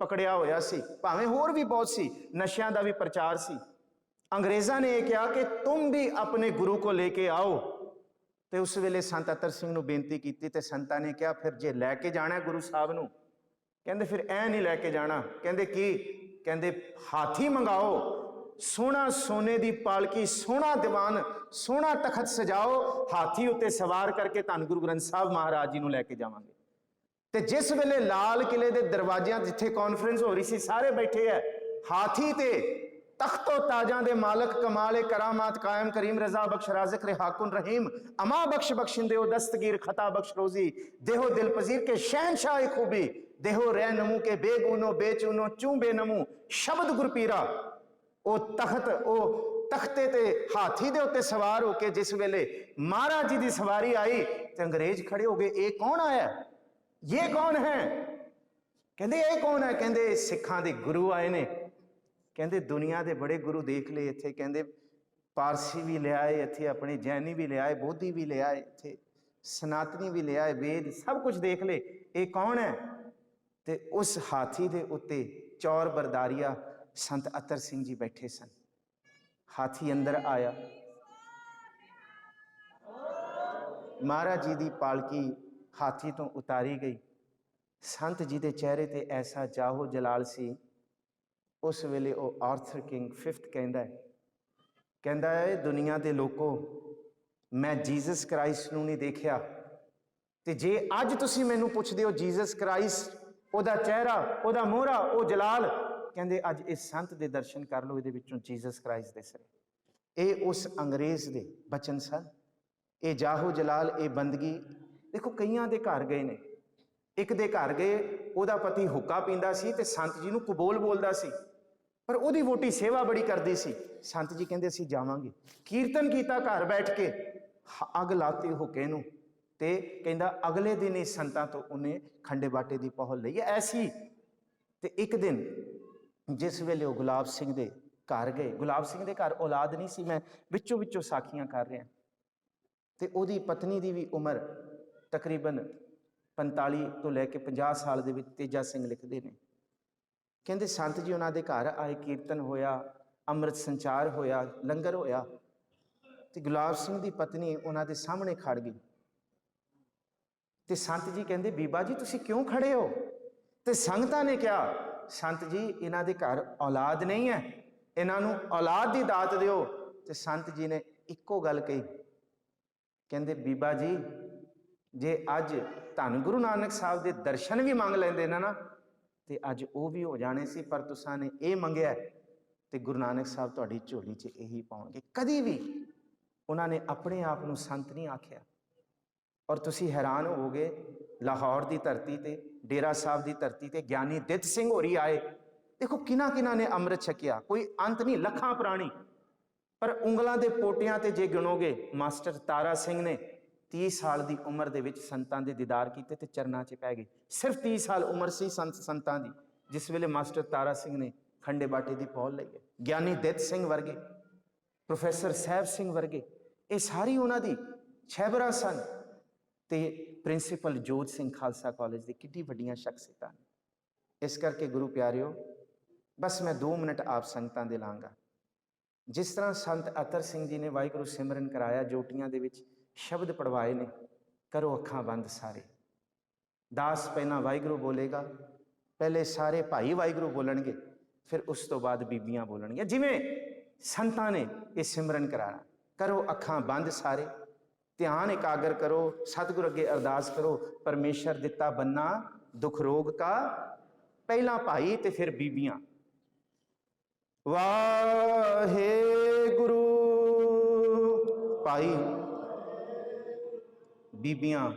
ਪਕੜਿਆ ਹੋਇਆ ਸੀ, ਭਾਵੇਂ ਹੋਰ ਵੀ ਬਹੁਤ ਸੀ, ਨਸ਼ਿਆਂ ਦਾ ਵੀ ਪ੍ਰਚਾਰ ਸੀ। ਅੰਗਰੇਜ਼ਾਂ ਨੇ ਇਹ ਕਿਹਾ ਕਿ ਤੁਮ ਵੀ ਆਪਣੇ ਗੁਰੂ ਕੋ ਲੈ ਕੇ ਆਓ, ਤੇ ਉਸ ਵੇਲੇ ਸੰਤ ਅਤਰ ਸਿੰਘ ਨੂੰ ਬੇਨਤੀ ਕੀਤੀ, ਤੇ ਸੰਤਾਂ ਨੇ ਕਿਹਾ ਫਿਰ ਜੇ ਲੈ ਕੇ ਜਾਣਾ ਗੁਰੂ ਸਾਹਿਬ ਨੂੰ, ਕਹਿੰਦੇ ਫਿਰ ਐ ਨਹੀਂ ਲੈ ਕੇ ਜਾਣਾ। ਕਹਿੰਦੇ ਕੀ? ਕਹਿੰਦੇ ਹਾਥੀ ਮੰਗਾਓ, ਸੋਹਣਾ ਸੋਨੇ ਦੀ ਪਾਲਕੀ, ਸੋਹਣਾ ਦੀਵਾਨ, ਸੋਹਣਾ ਤਖਤ ਸਜਾਓ, ਹਾਥੀ ਉੱਤੇ ਸਵਾਰ ਕਰਕੇ ਧੰਨ ਗੁਰੂ ਗ੍ਰੰਥ ਸਾਹਿਬ ਮਹਾਰਾਜ ਜੀ ਨੂੰ ਲੈ ਕੇ ਜਾਵਾਂਗੇ। ਤੇ ਜਿਸ ਵੇਲੇ ਲਾਲ ਕਿਲੇ ਦੇ ਦਰਵਾਜ਼ਿਆਂ ਜਿੱਥੇ ਕਾਨਫਰੰਸ ਹੋ ਰਹੀ ਸੀ, ਸਾਰੇ ਬੈਠੇ ਐ, ਹਾਥੀ ਤੇ ਤਖਤੋ ਤਾਜਾਂ ਦੇ ਮਾਲਕ, ਕਮਾਲੇ ਕਰਾਮਾਤ ਕਾਇਮ ਕਰੀਮ, ਰਜ਼ਾ ਬਖਸ਼ ਰਾਜ਼ਕ ਰਿਹਾकुन रहीम, अमा बख्श बख्शिंदे ओ दस्तगीर खता बख्श रोजी, देहो दिल पजीर के शहनशाह खूबी, देहो रह नमू के बेगुनो बेचुनो चूं बेनमू, शब्द गुरपीरा। ਉਹ ਤਖਤੇ ਤੇ ਹਾਥੀ ਦੇ ਉੱਤੇ ਸਵਾਰ ਹੋ ਕੇ ਜਿਸ ਵੇਲੇ ਮਹਾਰਾਜ ਜੀ ਦੀ ਸਵਾਰੀ ਆਈ, ਤੇ ਅੰਗਰੇਜ਼ ਖੜੇ ਹੋ ਗਏ, ਇਹ ਕੌਣ ਆਇਆ? ਇਹ ਕੌਣ ਹੈ? ਕਹਿੰਦੇ ਇਹ ਕੌਣ ਹੈ? ਕਹਿੰਦੇ ਸਿੱਖਾਂ ਦੇ ਗੁਰੂ ਆਏ ਨੇ। ਕਹਿੰਦੇ ਦੁਨੀਆ ਦੇ ਬੜੇ ਗੁਰੂ ਦੇਖ ਲਏ ਇੱਥੇ, ਕਹਿੰਦੇ ਪਾਰਸੀ ਵੀ ਲਿਆਏ ਇੱਥੇ, ਆਪਣੇ ਜੈਨੀ ਵੀ ਲਿਆਏ, ਬੋਧੀ ਵੀ ਲਿਆਏ ਇੱਥੇ, ਸਨਾਤਨੀ ਵੀ ਲਿਆਏ, ਵੇਦ ਸਭ ਕੁਝ ਦੇਖ ਲਏ, ਇਹ ਕੌਣ ਹੈ? ਤੇ ਉਸ ਹਾਥੀ ਦੇ ਉੱਤੇ ਚੌਰ ਬਰਦਾਰੀਆ ਸੰਤ ਅਤਰ ਸਿੰਘ ਜੀ ਬੈਠੇ ਸਨ। ਹਾਥੀ ਅੰਦਰ ਆਇਆ, ਮਹਾਰਾਜ ਜੀ ਦੀ ਪਾਲਕੀ ਹਾਥੀ ਤੋਂ ਉਤਾਰੀ ਗਈ। ਸੰਤ ਜੀ ਦੇ ਚਿਹਰੇ ਤੇ ਐਸਾ ਜਾਹੋ ਜਲਾਲ ਸੀ। ਉਸ ਵੇਲੇ ਉਹ ਆਰਥਰ ਕਿੰਗ 5th ਕਹਿੰਦਾ ਹੈ ਦੁਨੀਆ ਦੇ ਲੋਕੋ, ਮੈਂ ਜੀਸਸ ਕ੍ਰਾਈਸਟ ਨੂੰ ਨਹੀਂ ਦੇਖਿਆ, ਤੇ ਜੇ ਅੱਜ ਤੁਸੀਂ ਮੈਨੂੰ ਪੁੱਛਦੇ ਹੋ ਜੀਸਸ ਕ੍ਰਾਈਸਟ, ਉਹਦਾ ਚਿਹਰਾ, ਉਹਦਾ ਮੋਹਰਾ, ਉਹ ਜਲਾਲ, ਕਹਿੰਦੇ ਅੱਜ ਇਸ ਸੰਤ ਦੇ ਦਰਸ਼ਨ ਕਰ ਲਓ, ਇਹਦੇ ਵਿੱਚੋਂ ਜੀਸਸ ਕ੍ਰਾਈਸਟ ਦਿਸ ਰਿਹਾ। ਇਹ ਉਸ ਅੰਗਰੇਜ਼ ਦੇ ਬਚਨ ਸਨ। ਇਹ ਜਾਹੋ ਜਲਾਲ, ਇਹ ਬੰਦਗੀ। ਦੇਖੋ ਕਈਆਂ ਦੇ ਘਰ ਗਏ ਨੇ, ਇੱਕ ਦੇ ਘਰ ਗਏ, ਉਹਦਾ ਪਤੀ ਹੁੱਕਾ ਪੀਂਦਾ ਸੀ ਤੇ ਸੰਤ ਜੀ ਨੂੰ ਕਬੂਲ ਬੋਲਦਾ ਸੀ, ਪਰ ਉਹਦੀ ਵੋਟੀ ਸੇਵਾ ਬੜੀ ਕਰਦੀ ਸੀ। ਸੰਤ ਜੀ ਕਹਿੰਦੇ ਅਸੀਂ ਜਾਵਾਂਗੇ। ਕੀਰਤਨ ਕੀਤਾ ਘਰ ਬੈਠ ਕੇ, ਅੱਗ ਲਾਤੀ ਹੁੱਕੇ ਨੂੰ, ਤੇ ਕਹਿੰਦਾ ਅਗਲੇ ਦਿਨ ਹੀ ਸੰਤਾਂ ਤੋਂ ਉਹਨੇ ਖੰਡੇ ਬਾਟੇ ਦੀ ਪਹੁਲ ਲਈ। ਐਸੀ ਤੇ ਇੱਕ ਦਿਨ ਜਿਸ ਵੇਲੇ ਉਹ ਗੁਲਾਬ ਸਿੰਘ ਦੇ ਘਰ ਗਏ, ਗੁਲਾਬ ਸਿੰਘ ਦੇ ਘਰ ਔਲਾਦ ਨਹੀਂ ਸੀ, ਮੈਂ ਵਿੱਚੋਂ ਸਾਖੀਆਂ ਕਰ ਰਿਹਾ, ਤੇ ਉਹਦੀ ਪਤਨੀ ਦੀ ਵੀ ਉਮਰ ਤਕਰੀਬਨ 45 ਤੋਂ ਲੈ ਕੇ 50 ਸਾਲ ਦੇ ਵਿੱਚ। ਤੇਜਾ ਸਿੰਘ ਲਿਖਦੇ ਨੇ, ਕਹਿੰਦੇ ਸੰਤ ਜੀ ਉਹਨਾਂ ਦੇ ਘਰ ਆਏ, ਕੀਰਤਨ ਹੋਇਆ, ਅੰਮ੍ਰਿਤ ਸੰਚਾਰ ਹੋਇਆ, ਲੰਗਰ ਹੋਇਆ, ਤੇ ਗੁਲਾਬ ਸਿੰਘ ਦੀ ਪਤਨੀ ਉਹਨਾਂ ਦੇ ਸਾਹਮਣੇ ਖੜ ਗਈ। ਤੇ ਸੰਤ ਜੀ ਕਹਿੰਦੇ ਬੀਬਾ ਜੀ ਤੁਸੀਂ ਕਿਉਂ ਖੜੇ ਹੋ? ਤੇ ਸੰਗਤਾਂ ਨੇ ਕਿਹਾ ਸੰਤ ਜੀ ਇਹਨਾਂ ਦੇ ਘਰ ਔਲਾਦ ਨਹੀਂ ਹੈ, ਇਹਨਾਂ ਨੂੰ ਔਲਾਦ ਦੀ ਦਾਤ ਦਿਓ। ਤੇ ਸੰਤ ਜੀ ਨੇ ਇੱਕੋ ਗੱਲ ਕਹੀ, ਕਹਿੰਦੇ ਬੀਬਾ ਜੀ ਜੇ ਅੱਜ ਧੰਨ ਗੁਰੂ ਨਾਨਕ ਸਾਹਿਬ ਦੇ ਦਰਸ਼ਨ ਵੀ ਮੰਗ ਲੈਂਦੇ ਨਾ ਤੇ ਅੱਜ ਉਹ ਵੀ ਹੋ ਜਾਣੇ ਸੀ, ਪਰ ਤੁਸਾਂ ਨੇ ਇਹ ਮੰਗਿਆ ਤੇ ਗੁਰੂ ਨਾਨਕ ਸਾਹਿਬ ਤੁਹਾਡੀ ਝੋਲੀ 'ਚ ਇਹੀ ਪਾਉਣਗੇ। ਕਦੀ ਵੀ ਉਹਨਾਂ ਨੇ ਆਪਣੇ ਆਪ ਨੂੰ ਸੰਤ ਨਹੀਂ ਆਖਿਆ। ਔਰ ਤੁਸੀਂ ਹੈਰਾਨ ਹੋਵੋਗੇ, ਲਾਹੌਰ ਦੀ ਧਰਤੀ ਤੇ, ਡੇਰਾ ਸਾਹਿਬ ਦੀ ਧਰਤੀ ਤੇ ਗਿਆਨੀ ਦਿੱਤ ਸਿੰਘ ਹੋਰੀ ਆਏ। ਦੇਖੋ ਕਿਹਨਾਂ ਨੇ ਅੰਮ੍ਰਿਤ ਛਕਿਆ, ਕੋਈ ਅੰਤ ਨਹੀਂ, ਲੱਖਾਂ ਪ੍ਰਾਣੀ, पर ਉਂਗਲਾਂ ਦੇ ਪੋਟਿਆਂ ਤੇ ਜੇ ਗਿਣੋਗੇ ਮਾਸਟਰ ਤਾਰਾ ਸਿੰਘ ਨੇ 30 ਸਾਲ ਦੀ ਉਮਰ ਦੇ ਵਿੱਚ ਸੰਤਾਂ ਦੇ ਦੀਦਾਰ ਕੀਤੇ ਤੇ ਚਰਨਾਂ 'ਚ ਪੈ ਗਏ। ਸਿਰਫ 30 ਸਾਲ ਉਮਰ ਸੀ ਸੰਤਾਂ ਦੀ ਜਿਸ ਵੇਲੇ ਮਾਸਟਰ ਤਾਰਾ ਸਿੰਘ ਨੇ ਖੰਡੇ ਬਾਟੇ ਦੀ ਪੌਲ ਲਈ ਹੈ। ਗਿਆਨੀ ਦਿੱਤ ਸਿੰਘ ਵਰਗੇ, ਪ੍ਰੋਫੈਸਰ ਸਾਹਿਬ ਸਿੰਘ ਵਰਗੇ, ਇਹ ਸਾਰੀ ਉਹਨਾਂ ਦੀ ਛਹਿਬਰਾਂ ਸਨ। ਤੇ ਪ੍ਰਿੰਸੀਪਲ ਜੋਤ ਸਿੰਘ ਖਾਲਸਾ ਕਾਲਜ ਦੀ ਕਿੱਡੀ ਵੱਡੀਆਂ ਸ਼ਖਸੀਅਤਾਂ ਨੇ। ਇਸ ਕਰਕੇ ਗੁਰੂ ਪਿਆਰਿਓ, ਬਸ ਮੈਂ 2 ਮਿੰਟ ਆਪ ਸੰਗਤਾਂ ਦੇ ਲਾਂਗਾ। ਜਿਸ ਤਰ੍ਹਾਂ ਸੰਤ ਅਤਰ ਸਿੰਘ ਜੀ ਨੇ ਵਾਹਿਗੁਰੂ ਸਿਮਰਨ ਕਰਾਇਆ, ਜੋਟੀਆਂ ਦੇ ਵਿੱਚ ਸ਼ਬਦ ਪੜਵਾਏ ਨੇ, ਕਰੋ ਅੱਖਾਂ ਬੰਦ ਸਾਰੇ। ਦਾਸ ਪਹਿਲਾਂ ਵਾਹਿਗੁਰੂ ਬੋਲੇਗਾ, ਪਹਿਲੇ ਸਾਰੇ ਭਾਈ ਵਾਹਿਗੁਰੂ ਬੋਲਣਗੇ, ਫਿਰ ਉਸ ਤੋਂ ਬਾਅਦ ਬੀਬੀਆਂ ਬੋਲਣਗੀਆਂ। ਜਿਵੇਂ ਸੰਤਾਂ ਨੇ ਇਹ ਸਿਮਰਨ ਕਰਾਣਾ, ਕਰੋ ਅੱਖਾਂ ਬੰਦ ਸਾਰੇ, ਧਿਆਨ ਇਕਾਗਰ ਕਰੋ, ਸਤਿਗੁਰ ਅੱਗੇ ਅਰਦਾਸ ਕਰੋ। ਪਰਮੇਸ਼ਰ ਦਿੱਤਾ ਬੰਨਾ ਦੁੱਖ ਰੋਗ ਕਾ, ਪਹਿਲਾਂ ਭਾਈ ਤੇ ਫਿਰ ਬੀਬੀਆਂ। ਵਾਹਿਗੁਰੂ ਭਾਈ, ਬੀਬੀਆਂ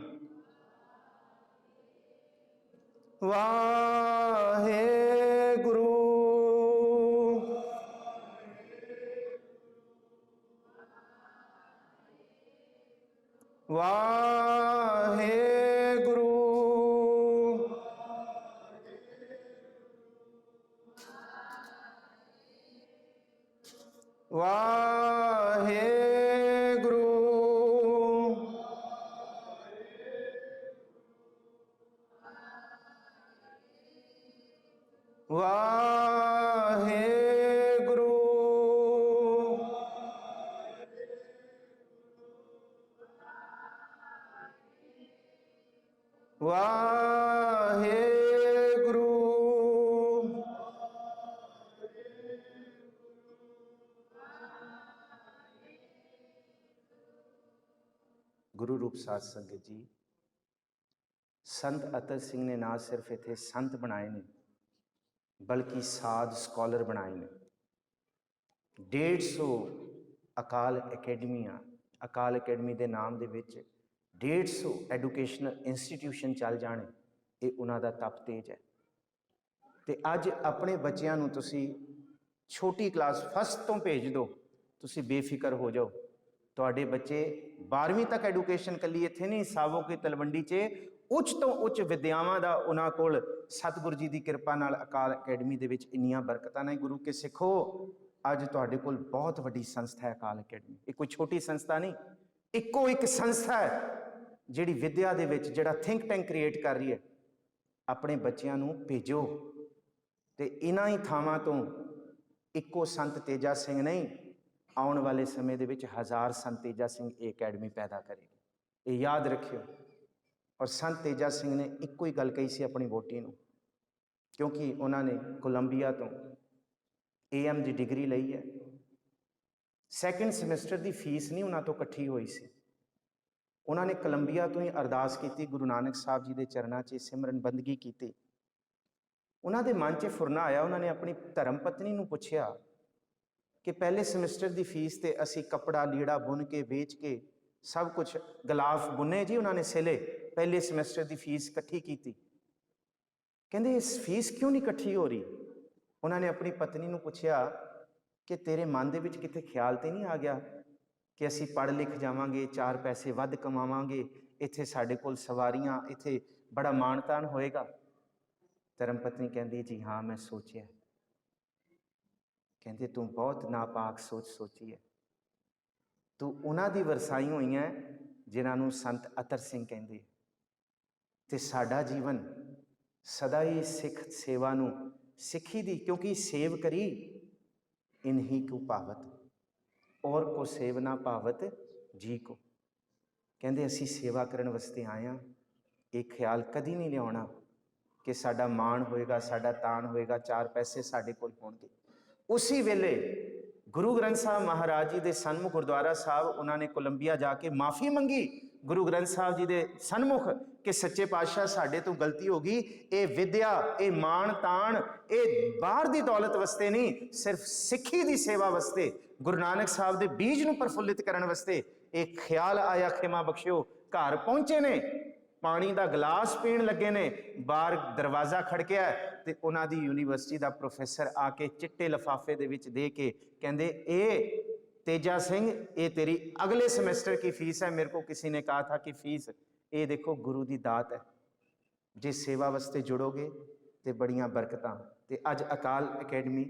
ਵਾਹਿਗੁਰੂ। ਵਾਹਿਗੁਰੂ। ਵਾਹਿਗੁਰੂ। ਵਾਹਿਗੁਰੂ। ਵਾਹਿਗੁਰੂ। ਗੁਰੂ ਰੂਪ ਸਾਧ ਸੰਗਤ ਜੀ, ਸੰਤ ਅਤਰ ਸਿੰਘ ਨੇ ਨਾ ਸਿਰਫ ਇੱਥੇ ਸੰਤ ਬਣਾਏ ਨੇ, ਬਲਕਿ ਸਾਧ ਸਕਾਲਰ ਬਣਾਏ ਨੇ। 150 ਅਕਾਲ ਅਕੈਡਮੀਆਂ, ਅਕਾਲ ਅਕੈਡਮੀ ਦੇ ਨਾਮ ਦੇ ਵਿੱਚ 150 ਐਡੂਕੇਸ਼ਨਲ ਇੰਸਟੀਟਿਊਸ਼ਨ ਚੱਲ ਜਾਣੇ, ਇਹ ਉਹਨਾਂ ਦਾ ਤਪ ਤੇਜ ਹੈ। ਤੇ ਅੱਜ ਆਪਣੇ ਬੱਚਿਆਂ ਨੂੰ ਤੁਸੀਂ ਛੋਟੀ ਕਲਾਸ 1st ਤੋਂ ਭੇਜ ਦਿਓ, ਤੁਸੀਂ ਬੇਫਿਕਰ ਹੋ ਜਾਓ। ਤੁਹਾਡੇ ਬੱਚੇ 12ਵੀਂ ਤੱਕ ਐਡੂਕੇਸ਼ਨ ਕੱਲੀ ਇੱਥੇ ਨਹੀਂ, ਸਾਵੋ ਕੀ ਤਲਵੰਡੀ 'ਚ ਉੱਚ ਤੋਂ ਉੱਚ ਵਿਦਿਆਵਾਂ ਦਾ ਉਹਨਾਂ ਕੋਲ ਸਤਿਗੁਰੂ ਜੀ ਦੀ ਕਿਰਪਾ ਨਾਲ ਅਕਾਲ ਅਕੈਡਮੀ ਦੇ ਵਿੱਚ ਇੰਨੀਆਂ ਬਰਕਤਾਂ ਨੇ। ਗੁਰੂ ਕੇ ਸਿੱਖੋ, ਅੱਜ ਤੁਹਾਡੇ ਕੋਲ ਬਹੁਤ ਵੱਡੀ ਸੰਸਥਾ ਹੈ ਅਕਾਲ ਅਕੈਡਮੀ। ਇਹ ਕੋਈ ਛੋਟੀ ਸੰਸਥਾ ਨਹੀਂ, ਇੱਕੋ ਇੱਕ ਸੰਸਥਾ ਹੈ ਜਿਹੜੀ ਵਿਦਿਆ ਦੇ ਵਿੱਚ ਜਿਹੜਾ ਥਿੰਕ ਟੈਂਕ ਕ੍ਰੀਏਟ ਕਰ ਰਹੀ ਹੈ। ਆਪਣੇ ਬੱਚਿਆਂ ਨੂੰ ਭੇਜੋ। ਤੇ ਇਹਨਾਂ ਹੀ ਥਾਵਾਂ ਤੋਂ ਇੱਕੋ ਸੰਤ ਤੇਜਾ ਸਿੰਘ ਨਹੀਂ, ਆਉਣ ਵਾਲੇ ਸਮੇਂ ਦੇ ਵਿੱਚ 1000 ਸੰਤ ਤੇਜਾ ਸਿੰਘ ਇਹ ਅਕੈਡਮੀ ਪੈਦਾ ਕਰੇਗੀ। ਇਹ ਯਾਦ ਰੱਖਿਓ। ਔਰ ਸੰਤ ਤੇਜਾ ਸਿੰਘ ਨੇ ਇੱਕੋ ਹੀ ਗੱਲ ਕਹੀ ਸੀ ਆਪਣੀ ਵਹੁਟੀ ਨੂੰ, ਕਿਉਂਕਿ ਉਹਨਾਂ ਨੇ ਕੋਲੰਬੀਆ ਤੋਂ AM ਦੀ ਡਿਗਰੀ ਲਈ ਹੈ। 2nd ਸਮੈਸਟਰ ਦੀ ਫੀਸ ਨਹੀਂ ਉਹਨਾਂ ਤੋਂ ਇਕੱਠੀ ਹੋਈ ਸੀ। ਉਹਨਾਂ ਨੇ ਕੋਲੰਬੀਆ ਤੋਂ ਹੀ ਅਰਦਾਸ ਕੀਤੀ, ਗੁਰੂ ਨਾਨਕ ਸਾਹਿਬ ਜੀ ਦੇ ਚਰਨਾਂ 'ਚ ਸਿਮਰਨ ਬੰਦਗੀ ਕੀਤੀ। ਉਹਨਾਂ ਦੇ ਮਨ 'ਚ ਫੁਰਨਾ ਆਇਆ। ਉਹਨਾਂ ਨੇ ਆਪਣੀ ਧਰਮ ਪਤਨੀ ਨੂੰ ਪੁੱਛਿਆ ਕਿ ਪਹਿਲੇ ਸਮੈਸਟਰ ਦੀ ਫੀਸ ਤੇ ਅਸੀਂ ਕੱਪੜਾ ਲੀੜਾ ਬੁਣ ਕੇ ਵੇਚ ਕੇ ਸਭ ਕੁਝ, ਗਲਾਫ ਬੁਣੇ ਜੀ ਉਹਨਾਂ ਨੇ ਸਿਲੇ, ਪਹਿਲੇ ਸਮੈਸਟਰ ਦੀ ਫੀਸ ਇਕੱਠੀ ਕੀਤੀ। ਕਹਿੰਦੇ ਇਸ ਫੀਸ ਕਿਉਂ ਨਹੀਂ ਇਕੱਠੀ ਹੋ ਰਹੀ? ਉਹਨਾਂ ਨੇ ਆਪਣੀ ਪਤਨੀ ਨੂੰ ਪੁੱਛਿਆ ਕਿ ਤੇਰੇ ਮਨ ਦੇ ਵਿੱਚ ਕਿਤੇ ਖਿਆਲ ਤੇ ਨਹੀਂ ਆ ਗਿਆ ਕਿ ਅਸੀਂ ਪੜ੍ਹ ਲਿਖ ਜਾਵਾਂਗੇ, 4 ਪੈਸੇ ਵੱਧ ਕਮਾਵਾਂਗੇ, ਇੱਥੇ ਸਾਡੇ ਕੋਲ ਸਵਾਰੀਆਂ, ਇੱਥੇ ਬੜਾ ਮਾਣ ਤਾਣ ਹੋਏਗਾ? ਧਰਮ ਪਤਨੀ ਕਹਿੰਦੀ ਜੀ ਹਾਂ ਮੈਂ ਸੋਚਿਆ। ਕਹਿੰਦੇ ਤੂੰ ਬਹੁਤ ਨਾਪਾਕ ਸੋਚ ਸੋਚੀ ਹੈ। ਤੂੰ ਉਹਨਾਂ ਦੀ ਵਰਸਾਈ ਹੋਈਆਂ ਜਿਨ੍ਹਾਂ ਨੂੰ ਸੰਤ ਅਤਰ ਸਿੰਘ ਕਹਿੰਦੇ। ਤੇ ਸਾਡਾ ਜੀਵਨ ਸਦਾ ਹੀ ਸਿੱਖ ਸੇਵਾ ਨੂੰ, ਸਿੱਖੀ ਦੀ, ਕਿਉਂਕਿ ਸੇਵ ਕਰੀ ਇਨਹੀ ਕੋ ਭਾਵਤ, ਔਰ ਕੋ ਸੇਵ ਨਾ ਭਾਵਤ ਜੀ ਕੋ। ਕਹਿੰਦੇ ਅਸੀਂ ਸੇਵਾ ਕਰਨ ਵਾਸਤੇ ਆਏ ਹਾਂ। ਇਹ ਖਿਆਲ ਕਦੀ ਨਹੀਂ ਲਿਆਉਣਾ ਕਿ ਸਾਡਾ ਮਾਣ ਹੋਏਗਾ, ਸਾਡਾ ਤਾਣ ਹੋਏਗਾ, 4 ਪੈਸੇ ਸਾਡੇ ਕੋਲ ਹੋਣਗੇ। ਉਸੇ ਵੇਲੇ ਗੁਰੂ ਗ੍ਰੰਥ ਸਾਹਿਬ ਮਹਾਰਾਜ ਜੀ ਦੇ ਸਨਮੁਖ ਗੁਰਦੁਆਰਾ ਸਾਹਿਬ ਉਹਨਾਂ ਨੇ ਕੋਲੰਬੀਆ ਜਾ ਕੇ ਮਾਫੀ ਮੰਗੀ ਗੁਰੂ ਗ੍ਰੰਥ ਸਾਹਿਬ ਜੀ ਦੇ ਸਨਮੁਖ ਕਿ ਸੱਚੇ ਪਾਤਸ਼ਾਹ ਸਾਡੇ ਤੋਂ ਗਲਤੀ ਹੋ ਗਈ। ਇਹ ਵਿਦਿਆ, ਇਹ ਮਾਣ ਤਾਣ, ਇਹ ਬਾਹਰ ਦੀ ਦੌਲਤ ਵਾਸਤੇ ਨਹੀਂ, ਸਿਰਫ ਸਿੱਖੀ ਦੀ ਸੇਵਾ ਵਾਸਤੇ, ਗੁਰੂ ਨਾਨਕ ਸਾਹਿਬ ਦੇ ਬੀਜ ਨੂੰ ਪ੍ਰਫੁੱਲਿਤ ਕਰਨ ਵਾਸਤੇ ਇਹ ਖਿਆਲ ਆਇਆ। ਖਿਮਾ ਬਖਸ਼ਿਓ। ਘਰ ਪਹੁੰਚੇ ਨੇ, ਪਾਣੀ ਦਾ ਗਲਾਸ ਪੀਣ ਲੱਗੇ ਨੇ, ਬਾਹਰ ਦਰਵਾਜ਼ਾ ਖੜਕਿਆ ਤੇ ਉਹਨਾਂ ਦੀ ਯੂਨੀਵਰਸਿਟੀ ਦਾ ਪ੍ਰੋਫੈਸਰ ਆ ਕੇ ਚਿੱਟੇ ਲਿਫਾਫੇ ਦੇ ਵਿੱਚ ਦੇ ਕੇ ਕਹਿੰਦੇ ਇਹ तेजा सिंह, ये तेरी अगले सेमेस्टर की फीस है। मेरे को किसी ने कहा था कि फीस, ये देखो गुरु की दात है। जे सेवा वास्ते जुड़ोगे तो बड़ियां बरकतां। ते अज अकाल अकैडमी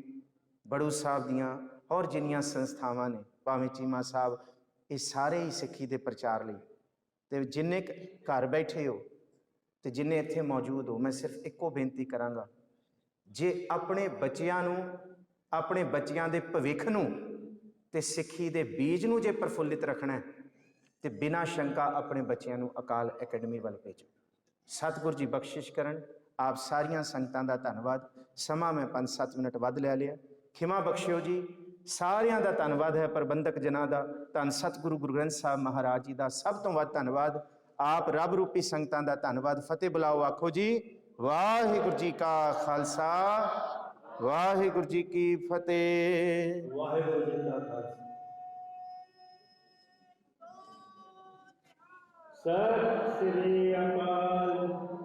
बड़ू साहब दियां और जिन्नियां संस्थावां ने, भावें चीमा साहब, ये सारे ही सिੱਖੀ ਦੇ प्रचार ਲਈ। ਤੇ जिन्ने घर बैठे हो ਤੇ जिन्ने ਇੱਥੇ मौजूद हो, मैं सिर्फ ਇੱਕੋ ਬੇਨਤੀ ਕਰਾਂਗਾ, जे अपने बच्चियां नूं, अपने बच्चियां दे भविख नूं ते सिੱਖੀ ਦੇ बीज नूं जे प्रफुल्लित रखना है तो बिना शंका अपने बच्चियां नूं अकाल अकैडमी वाल भेजो। सतगुर जी बख्शिश करन। आप सारियां संगतां दा धन्नवाद। समा मैं 5-7 मिनट वध ले लिया, खिमा बख्शियो जी। सारियां दा धन्नवाद है, प्रबंधक जना दा, धन सतगुरु गुरु ग्रंथ साहब महाराज जी दा सब तो वध धन्नवाद। आप रब रूपी संगतां दा धन्नवाद। फतेह बुलाओ, आखो जी वाहिगुरु जी का खालसा, वाहिगुरु जी की फतेह। वाहिगुरु जी का खालसा। सत श्री अकाल।